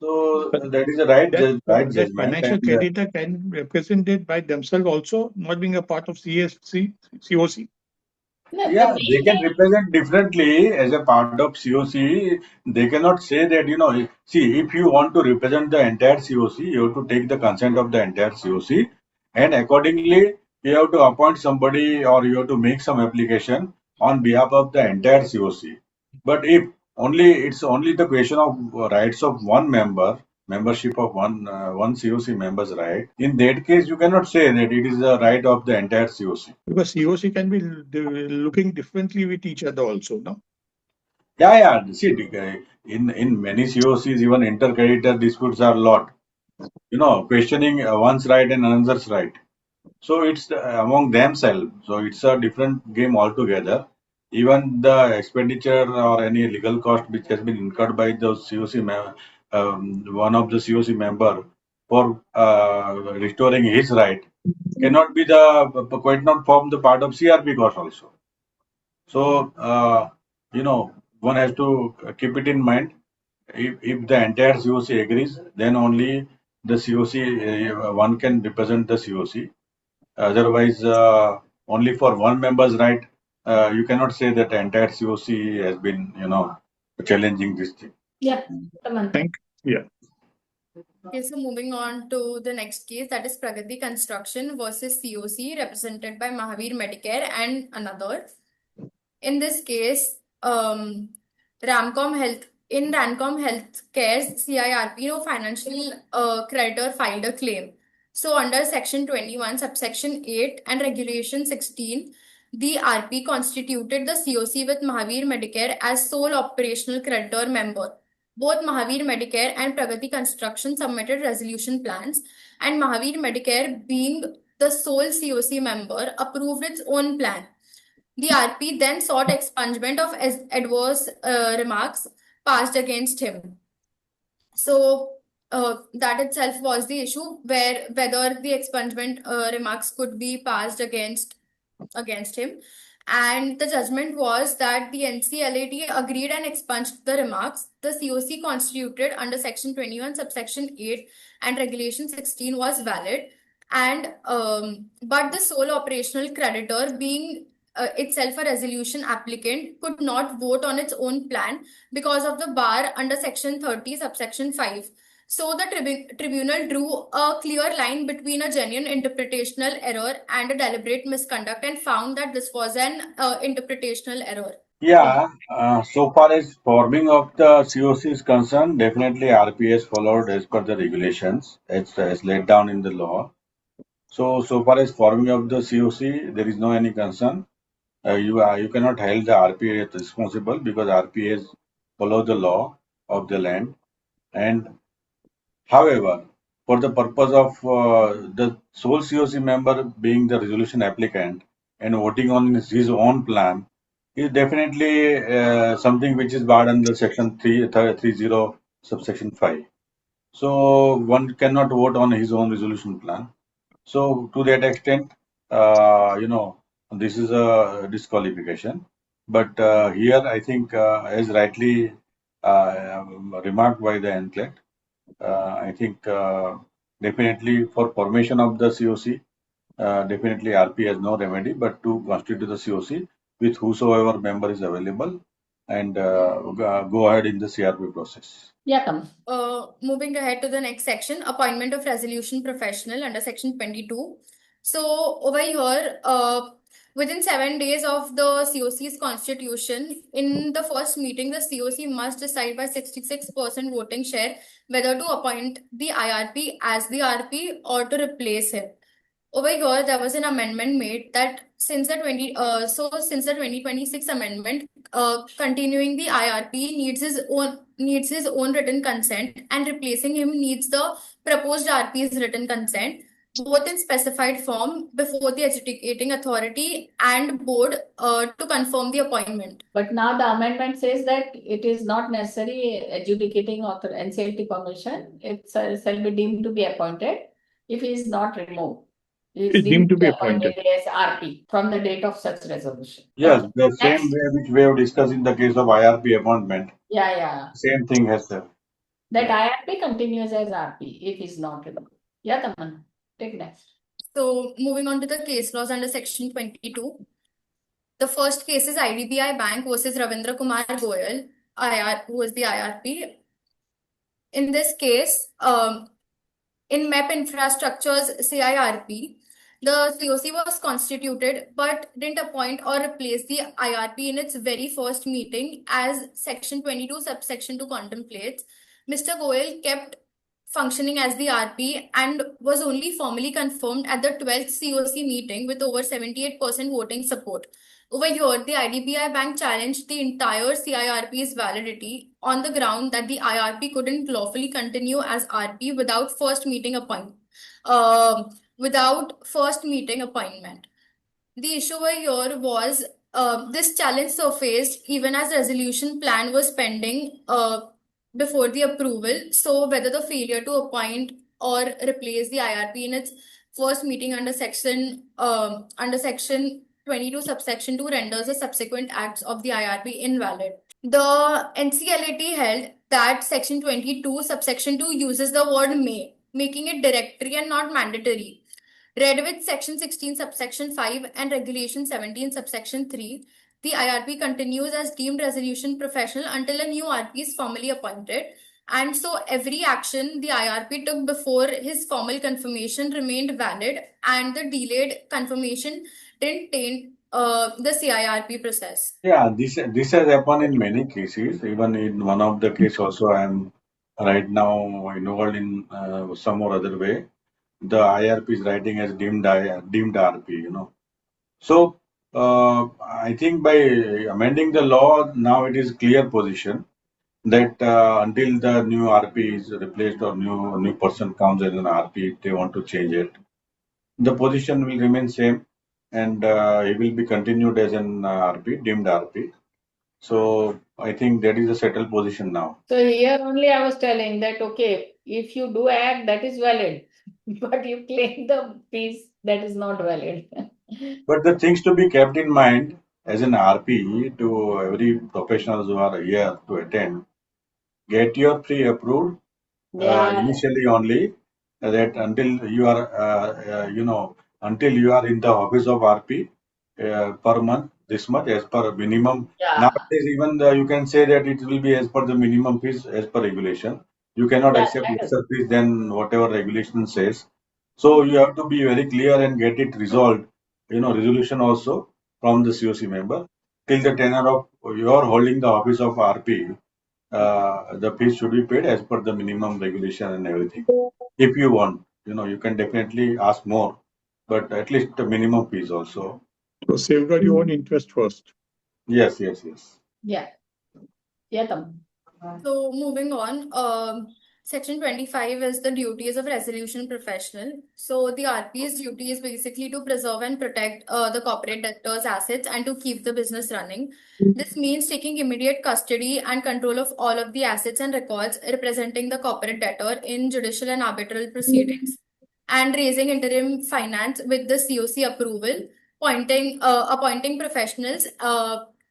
So But that is a right that judgment. financial And, creditor can represent it by themselves also, not being a part of COC. No, the yeah, they main can thing- represent differently as a part of COC. They cannot say that, see, if you want to represent the entire COC, you have to take the consent of the entire COC, and accordingly, you have to appoint somebody or you have to make some application on behalf of the entire COC. But if it's only the question of rights of one membership of one COC member's right. In that case, you cannot say that it is the right of the entire COC. Because COC can be looking differently with each other also, no? Yeah. See, in many COCs, even inter-creditor disputes are a lot. Questioning one's right and another's right. So it's among themselves. So it's a different game altogether. Even the expenditure or any legal cost which has been incurred by the one of the COC member for restoring his right cannot be quite not form the part of CRP cost also. So one has to keep it in mind. If the entire COC agrees, then only the COC one can represent the COC. Otherwise, only for one member's right, you cannot say that the entire COC has been, challenging this thing. Yeah, Taman. Okay, so moving on to the next case, that is Pragati Construction versus COC, represented by Mahavir Medicare and another. In this case, Ramcom Healthcare's CIRP, financial creditor filed a claim. So under Section 21, subsection 8 and Regulation 16, the RP constituted the COC with Mahavir Medicare as sole operational creditor member. Both Mahavir Medicare and Pragati Construction submitted resolution plans, and Mahavir Medicare, being the sole COC member, approved its own plan. The RP then sought expungement of adverse remarks passed against him. So that itself was the issue, whether the expungement remarks could be passed against him. And the judgment was that the NCLAT agreed and expunged the remarks. The COC constituted under Section 21, subsection 8 and Regulation 16 was valid. And but the sole operational creditor, being itself a resolution applicant, could not vote on its own plan because of the bar under Section 30, subsection 5. So the tribunal drew a clear line between a genuine interpretational error and a deliberate misconduct and found that this was an interpretational error. Yeah, so far as forming of the COC is concerned, definitely RPS followed as per the regulations as laid down in the law. So far as forming of the COC, there is no any concern. You cannot hold the RPS responsible because RPS follow the law of the land. And however, for the purpose of the sole COC member being the resolution applicant and voting on his own plan is definitely something which is barred under section 30 subsection 5. So one cannot vote on his own resolution plan. So to that extent, this is a disqualification. But here, I think, as rightly remarked by the NCLET, I think definitely for formation of the COC, definitely RP has no remedy but to constitute the COC with whosoever member is available and go ahead in the CRP process. Yeah, come. Moving ahead to the next section, appointment of resolution professional under section 22. So over here, within 7 days of the COC's constitution, in the first meeting, the COC must decide by 66% voting share whether to appoint the IRP as the RP or to replace him. Over here, there was an amendment made that since the 2026 amendment, continuing the IRP needs his own written consent, and replacing him needs the proposed RP's written consent, both in specified form before the adjudicating authority and board to confirm the appointment. But now the amendment says that it is not necessary adjudicating author NCLT permission. It shall be deemed to be appointed if he is not removed. It's deemed to be appointed. As RP from the date of such resolution. Yes, Okay. the same Next. way which we have discussed in the case of IRP appointment. Yeah. Same thing has That IRP continues as RP if he is not removed. Yeah, Taman. Take next. So moving on to the case laws under section 22. The first case is IDBI Bank versus Ravindra Kumar Goyal, who was the IRP. In this case, in MEP Infrastructure's CIRP, the COC was constituted but didn't appoint or replace the IRP in its very first meeting as section 22 subsection 2 contemplates. Mr. Goyal kept functioning as the RP and was only formally confirmed at the 12th COC meeting with over 78% voting support. Over here, the IDBI Bank challenged the entire CIRP's validity on the ground that the IRP couldn't lawfully continue as RP without first meeting appointment. The issue over here was this challenge surfaced even as resolution plan was pending before the approval. So whether the failure to appoint or replace the IRP in its first meeting under section 22 subsection 2 renders the subsequent acts of the IRP invalid. The NCLAT held that section 22 subsection 2 uses the word may, making it directory and not mandatory. Read with section 16 subsection 5 and regulation 17 subsection 3, the IRP continues as deemed resolution professional until a new RP is formally appointed. And so every action the IRP took before his formal confirmation remained valid, and the delayed confirmation didn't taint the CIRP process. Yeah, this has happened in many cases. Even in one of the case also, I am right now involved in some or other way. The IRP is writing as deemed RP. So I think by amending the law now it is clear position that until the new RP is replaced or new person comes as an RP, they want to change it. The position will remain same, and it will be continued as an RP, deemed RP. So I think that is a settled position now. So here only I was telling that, okay, if you do act, that is valid, but you claim the piece that is not valid. But the things to be kept in mind as an RP to every professionals who are here to attend, get your pre-approved initially only, that until you are, until you are in the office of RP per month, this much as per minimum. Nowadays, even you can say that it will be as per the minimum fees as per regulation. You cannot accept lesser fees than whatever regulation says. So you have to be very clear and get it resolved, resolution also from the COC member. till the tenure of your holding the office of RP, the fees should be paid as per the minimum regulation and everything. If you want, you can definitely ask more, but at least the minimum fees also. So safeguard your own interest first. Yes. Yeah. Yeah, Tam. So moving on, section 25 is the duties of resolution professional. So the RP's duty is basically to preserve and protect the corporate debtors' assets and to keep the business running. This means taking immediate custody and control of all of the assets and records representing the corporate debtor in judicial and arbitral proceedings, and raising interim finance with the COC approval, appointing professionals,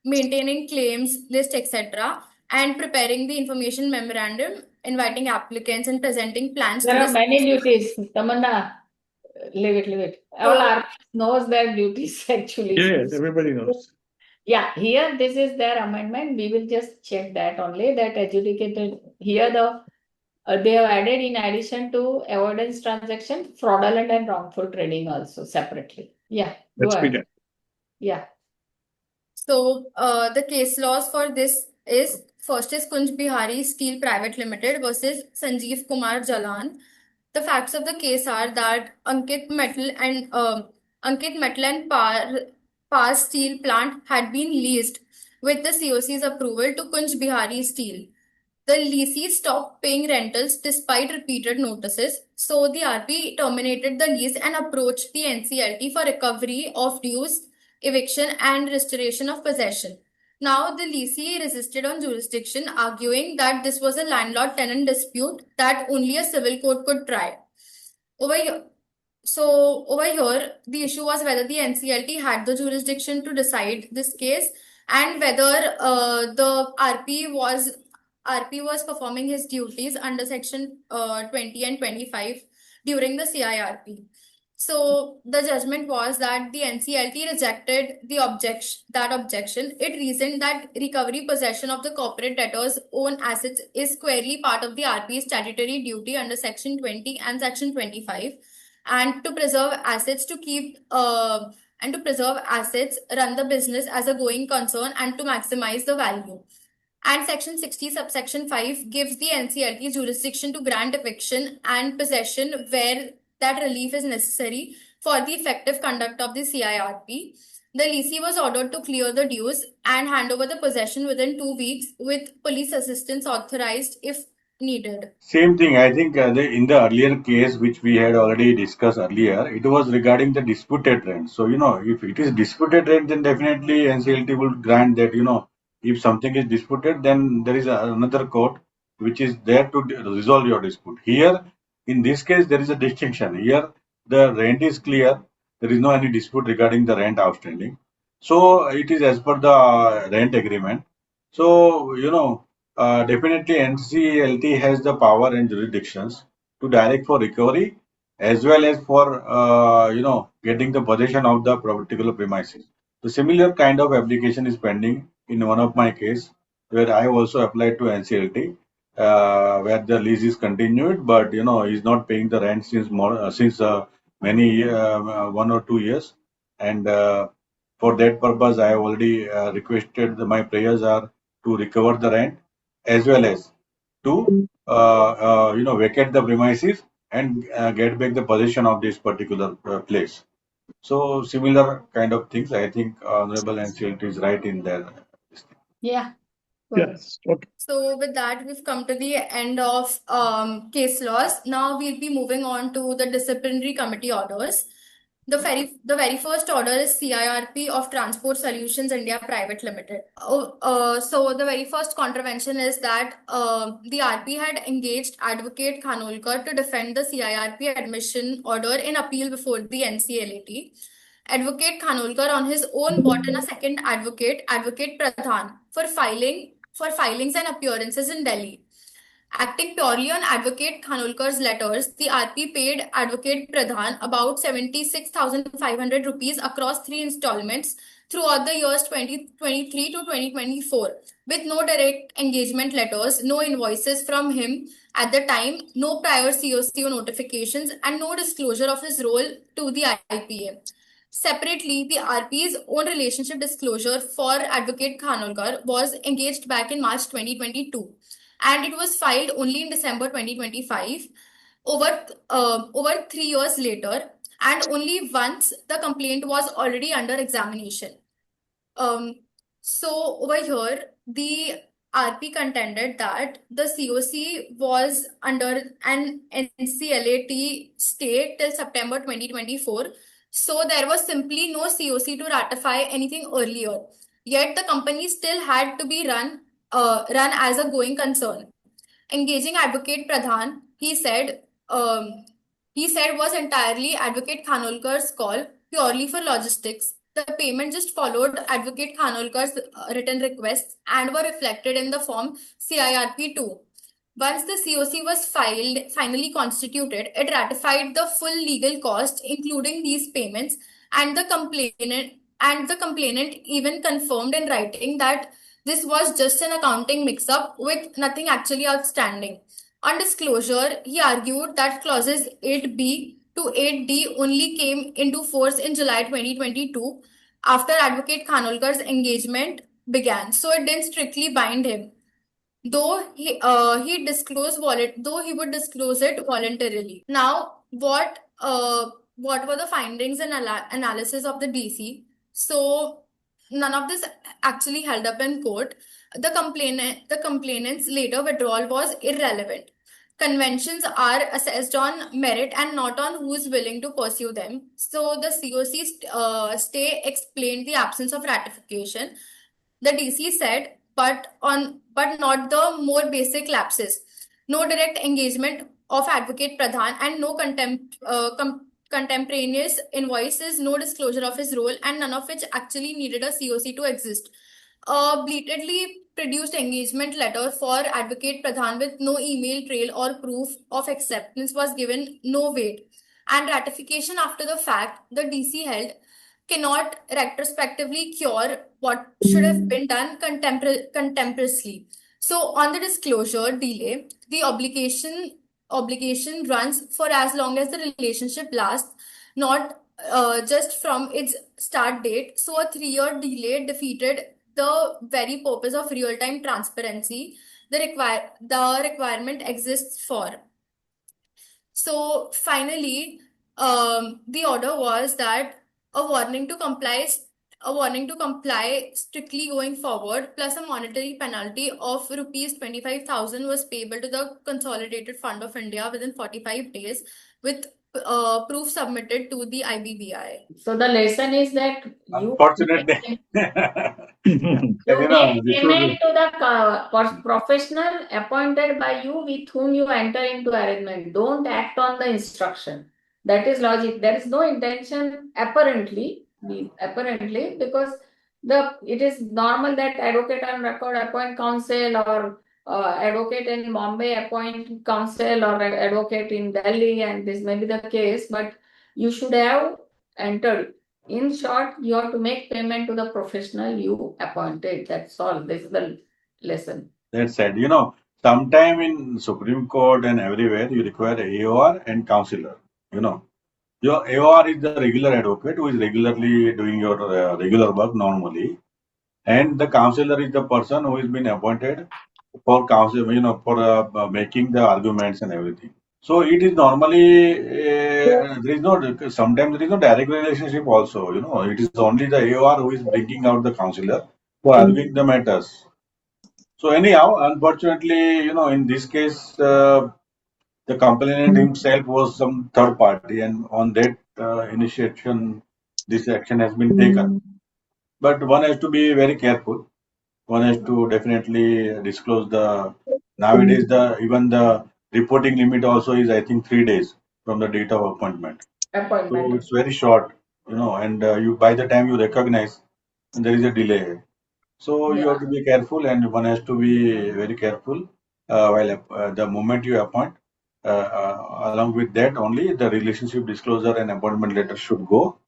maintaining claims list, etc., and preparing the information memorandum, inviting applicants, and presenting plans to There are the many duties. Tamanna, leave it. All So- RPs knows their duties actually. Yes, everybody knows. Yeah, here this is their amendment. We will just check that only, that adjudicated here they have added in addition to avoidance transaction, fraudulent and wrongful trading also separately. Yeah, go Let's be ahead. done. Yeah. So the case laws for this is, first is Kunj Bihari Steel Private Limited versus Sanjeev Kumar Jalan. The facts of the case are that Ankit Metal and Par Steel plant had been leased with the COC's approval to Kunj Bihari Steel. The lessee stopped paying rentals despite repeated notices, so the RP terminated the lease and approached the NCLT for recovery of dues, eviction, and restoration of possession. Now, the lessee resisted on jurisdiction, arguing that this was a landlord-tenant dispute that only a civil court could try. Over here, the issue was whether the NCLT had the jurisdiction to decide this case and whether the RP was performing his duties under section 20 and 25 during the CIRP. So the judgment was that the NCLT rejected that objection. It reasoned that recovery possession of the corporate debtor's own assets is squarely part of the RP's statutory duty under section 20 and section 25, and to preserve assets run the business as a going concern and to maximize the value. And section 60 subsection 5 gives the NCLT jurisdiction to grant eviction and possession where that relief is necessary for the effective conduct of the CIRP. The lessee was ordered to clear the dues and hand over the possession within 2 weeks, with police assistance authorized if needed. Same thing. I think in the earlier case, which we had already discussed earlier, it was regarding the disputed rent. So, if it is disputed rent, then definitely NCLT will grant that, if something is disputed, then there is another court which is there to resolve your dispute. Here, in this case, there is a distinction. Here, the rent is clear. There is no any dispute regarding the rent outstanding. So, it is as per the rent agreement. So, definitely NCLT has the power and jurisdictions to direct for recovery as well as for getting the possession of the particular premises. The similar kind of application is pending in one of my case where I also applied to NCLT where the lease is continued, but he's not paying the rent since many 1 or 2 years, and for that purpose I have already requested my prayers are to recover the rent as well as to vacate the premises and get back the possession of this particular place. So similar kind of things, I think Honorable NCLT is right in there. Yeah. Go ahead. Yes. Okay. So with that, we've come to the end of case laws. Now we'll be moving on to the disciplinary committee orders. The very first order is CIRP of Transport Solutions India Private Limited. So the very first contravention is that the RP had engaged Advocate Khanolkar to defend the CIRP admission order in appeal before the NCLAT. Advocate Khanolkar on his own brought in a second advocate, Advocate Pradhan, for filings and appearances in Delhi. Acting purely on Advocate Khanolkar's letters, the RP paid Advocate Pradhan about 76,500 rupees across 3 installments throughout the years 2023 to 2024, with no direct engagement letters, no invoices from him at the time, no prior COCO notifications, and no disclosure of his role to the IPA. Separately, the RP's own relationship disclosure for Advocate Khanolkar was engaged back in March 2022, and it was filed only in December 2025, over 3 years later, and only once the complaint was already under examination. So over here, the RP contended that the COC was under an NCLAT stay till September 2024. So there was simply no COC to ratify anything earlier. Yet the company still had to be run as a going concern. Engaging Advocate Pradhan, he said was entirely Advocate Khanolkar's call, purely for logistics. The payment just followed Advocate Khanolkar's written requests and were reflected in the form CIRP2. Once the COC was finally constituted, it ratified the full legal cost, including these payments, and the complainant even confirmed in writing that this was just an accounting mix-up with nothing actually outstanding. On disclosure, he argued that clauses 8B to 8D only came into force in July 2022 after Advocate Khanolkar's engagement began, so it didn't strictly bind him. Though he would disclose it voluntarily. Now, what were the findings and analysis of the DC? So none of this actually held up in court. The complainant's later withdrawal was irrelevant. Conventions are assessed on merit and not on who is willing to pursue them. So the COC stay explained the absence of ratification. The DC said, but not the more basic lapses. No direct engagement of Advocate Pradhan and no contemporaneous invoices, no disclosure of his role, and none of which actually needed a COC to exist. A blatantly produced engagement letter for Advocate Pradhan with no email trail or proof of acceptance was given no weight. And ratification after the fact, the DC held, cannot retrospectively cure what should have been done contemporaneously. So on the disclosure delay, the obligation runs for as long as the relationship lasts, not just from its start date. So a 3-year delay defeated the very purpose of real-time transparency the requirement exists for. So finally, the order was that a warning to comply strictly going forward, plus a monetary penalty of rupees 25,000 was payable to the Consolidated Fund of India within 45 days, with proof submitted to the IBBI. So the lesson is that you Unfortunately, you make this payment would to the professional appointed by you with whom you enter into arrangement. Don't act on the instruction. That is logic. There is no intention apparently, because it is normal that advocate on record appoint counsel, or advocate in Bombay appoint counsel, or advocate in Delhi, and this may be the case, but you should have entered. In short, you have to make payment to the professional you appointed. That's all. This is the lesson. That's said. Sometime in Supreme Court and everywhere, you require AOR and counselor. Your AOR is the regular advocate who is regularly doing your regular work normally, and the counselor is the person who has been appointed for counsel, for making the arguments and everything. So it is normally sometimes there is no direct relationship also. It is only the AOR who is bringing out the counselor for arguing the matters. So anyhow, unfortunately, in this case, the complainant himself was some third party, and on that initiation, this action has been taken. But one has to be very careful. One has to definitely disclose nowadays even the reporting limit also is, I think, 3 days from the date of appointment. So it's very short, and by the time you recognize, there is a delay. So you have to be careful, and one has to be very careful while the moment you appoint. Along with that, only the relationship disclosure and appointment letter should go,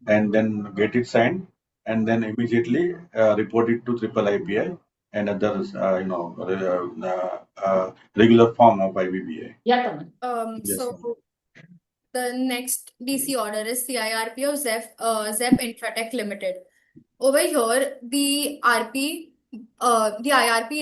and then get it signed, and then immediately report it to triple IPI and others, regular form of IBBI. Yeah, Yes, So the next DC order is CIRP of ZEP Infratech Limited. Over here, the IRP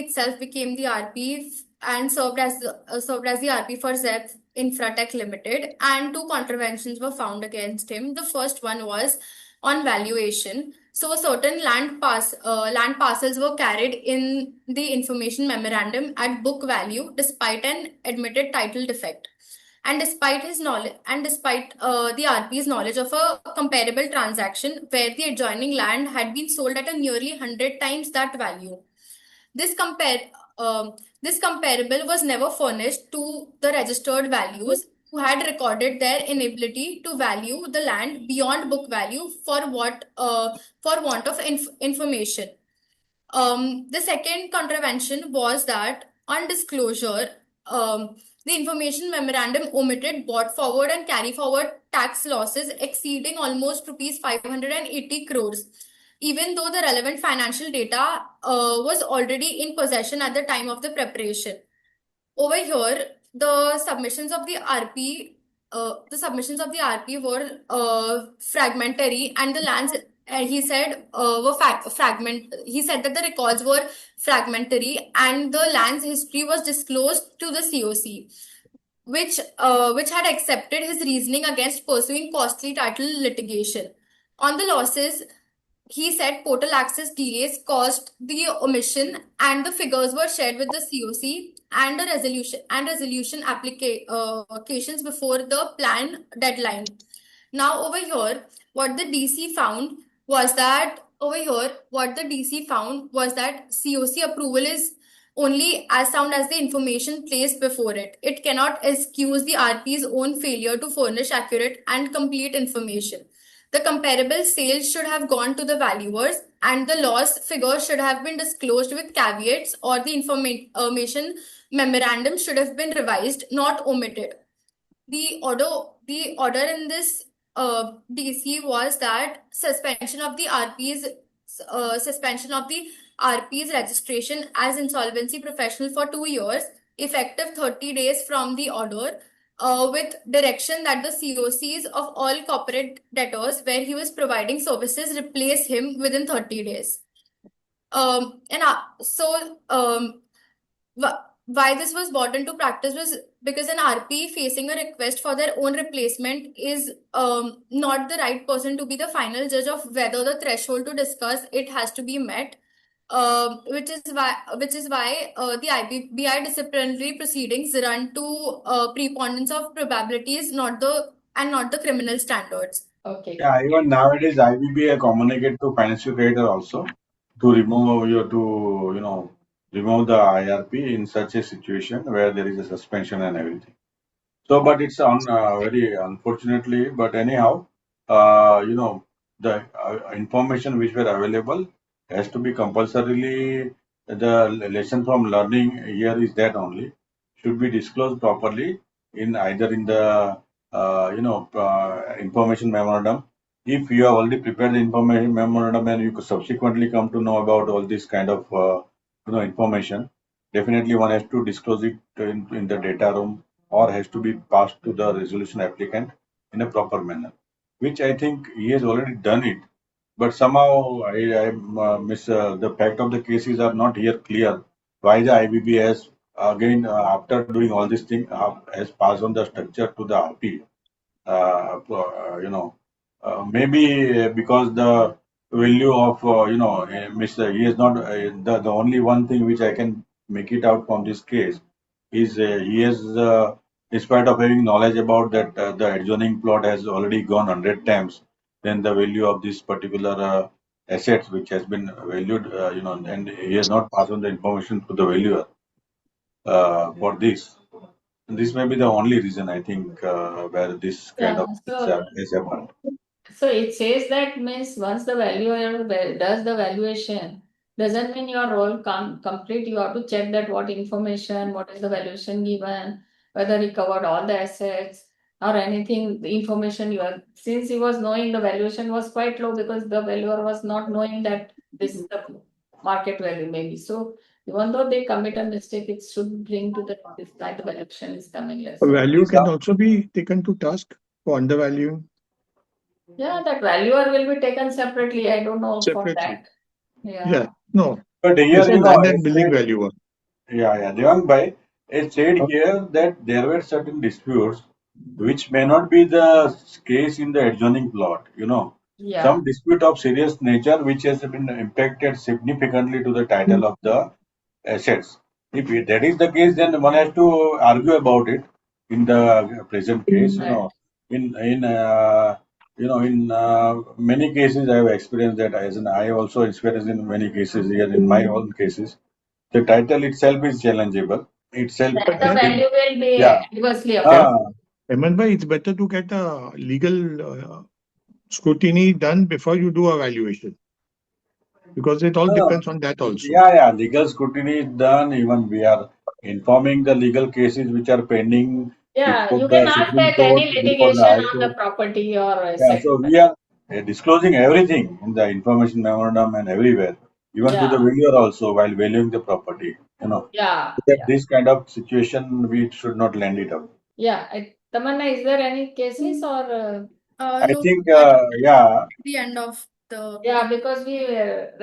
itself became the RP and served as the RP for ZEP Infratech Limited, and two contraventions were found against him. The first one was on valuation. So certain land parcels were carried in the information memorandum at book value despite an admitted title defect. And despite his knowledge, and despite the RP's knowledge of a comparable transaction where the adjoining land had been sold at a nearly 100 times that value. This comparable was never furnished to the registered valuers who had recorded their inability to value the land beyond book value for want of information. The second contravention was that on disclosure, the information memorandum omitted brought forward and carry forward tax losses exceeding almost rupees 580 crores, even though the relevant financial data was already in possession at the time of the preparation. Over here, the submissions of the RP were fragmentary, and the lands he said He said that the records were fragmentary, and the land's history was disclosed to the COC, which had accepted his reasoning against pursuing costly title litigation. On the losses, he said portal access delays caused the omission, and the figures were shared with the COC and the resolution applications before the plan deadline. Now over here, what the DC found was that COC approval is only as sound as the information placed before it. It cannot excuse the RP's own failure to furnish accurate and complete information. The comparable sales should have gone to the valuers, and the loss figure should have been disclosed with caveats, or the information memorandum should have been revised, not omitted. The order in this DC was that suspension of the RP's registration as insolvency professional for 2 years, effective 30 days from the order, with direction that the COCs of all corporate debtors where he was providing services replace him within 30 days. Why this was brought into practice was because an RP facing a request for their own replacement is not the right person to be the final judge of whether the threshold to discuss it has to be met. Which is why the IBBI disciplinary proceedings run to preponderance of probabilities, not the criminal standards. Okay. Yeah, even nowadays IBBI communicate to financial creditor also to remove remove the IRP in such a situation where there is a suspension and everything. So, but it's very unfortunately, but anyhow, the information which were available has to be compulsorily. The lesson from learning here is that only should be disclosed properly in either in the information memorandum. If you have already prepared the information memorandum and you could subsequently come to know about all this kind of information, definitely one has to disclose it in the data room, or has to be passed to the resolution applicant in a proper manner, which I think he has already done it. But somehow I miss the fact of the cases are not here clear. Why the IBB has again after doing all this thing has passed on the structure to the RP. Maybe because the value of he is not the only one thing which I can make it out from this case is he has despite of having knowledge about that the adjoining plot has already gone 100 times then the value of this particular assets which has been valued and he has not passed on the information to the valuer for this. And this may be the only reason I think where this kind of has happened. So it says that means once the valuer does the valuation, doesn't mean your role complete. You have to check that what information, what is the valuation given, whether he covered all the assets or anything, the information you have. Since he was knowing the valuation was quite low because the valuer was not knowing that this is the market value maybe. So even though they commit a mistake, it should bring to the notice that the valuation is coming less. A value can also be taken to task. for undervaluing Yeah, that valuer will be taken separately. I don't know for separately? that. Yeah, Yeah. no, But you here, say you know, land and it building said, valuer. Devang Bhai, it said here that there were certain disputes which may not be the case in the adjoining plot, you know. Yeah. Some dispute of serious nature which has been impacted significantly to the title of the assets. If that is the case, then one has to argue about it in the present case. You Right. know, in many cases, I have experienced that. As in, I also experienced in many cases here in my own cases. The title itself is challengeable. Itself, Then the has been, value will be yeah. adversely affected. Ah, Hemant bhai, it's better to get a legal scrutiny done before you do a valuation, because it all no, depends on that also. yeah. Legal scrutiny is done. Even we are informing the legal cases which are pending Yeah, before you the can ask Supreme that Court, any before the litigation High on Court. the property or Yeah, asset. so we are disclosing everything in the information memorandum and everywhere, even to the Yeah. valuer also while valuing the property. You know, Yeah. that this kind of situation we should not land it up. Yeah. Tamanna, is there any cases or? I No, think, at yeah, the end of the Yeah, because we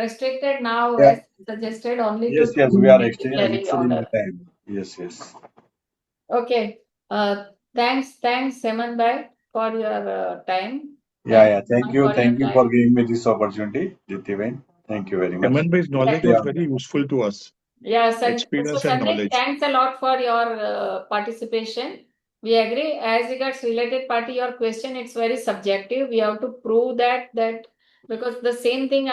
restricted now yeah, as suggested only yes, to we are declaring extending the order. time. Yes. Okay. Thanks, Seman Bhai, for your time. Yeah. Thanks, Thank Seman, for your you time. for giving me this opportunity, Dityaven. Thank you very much. Hemant bhai's knowledge was Yeah, very useful to us. Yeah, so Experience and Sandeep, knowledge. thanks a lot for your participation. We agree. As regards related party, your question, it's very subjective. We have to prove that because the same thing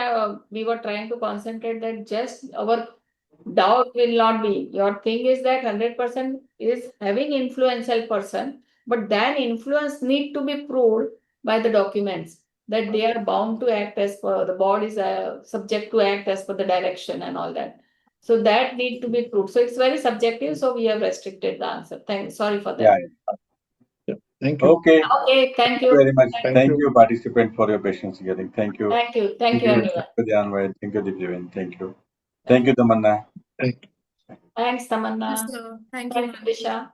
we were trying to concentrate that just our doubt will not be. Your thing is that 100% is having influential person, but then influence need to be proved by the documents that they are bound to act as per the board is subject to act as per the direction and all that. So that need to be proved. So it's very subjective. So we have restricted the answer. Sorry for that. yeah. Yeah. Thank you. Okay. Okay, thank Thank you you. very much. Thank Thank you. you, participant, for your patience hearing. Thank you. Thank you. Thank you, Thank everyone. you, Dhyan Bhai. Thank you, Dityaven. Thank you. Thank you, Tamanna. Thank you. Thanks, Tamanna. Yes, sir. Thank Thanks, you. Abhisha.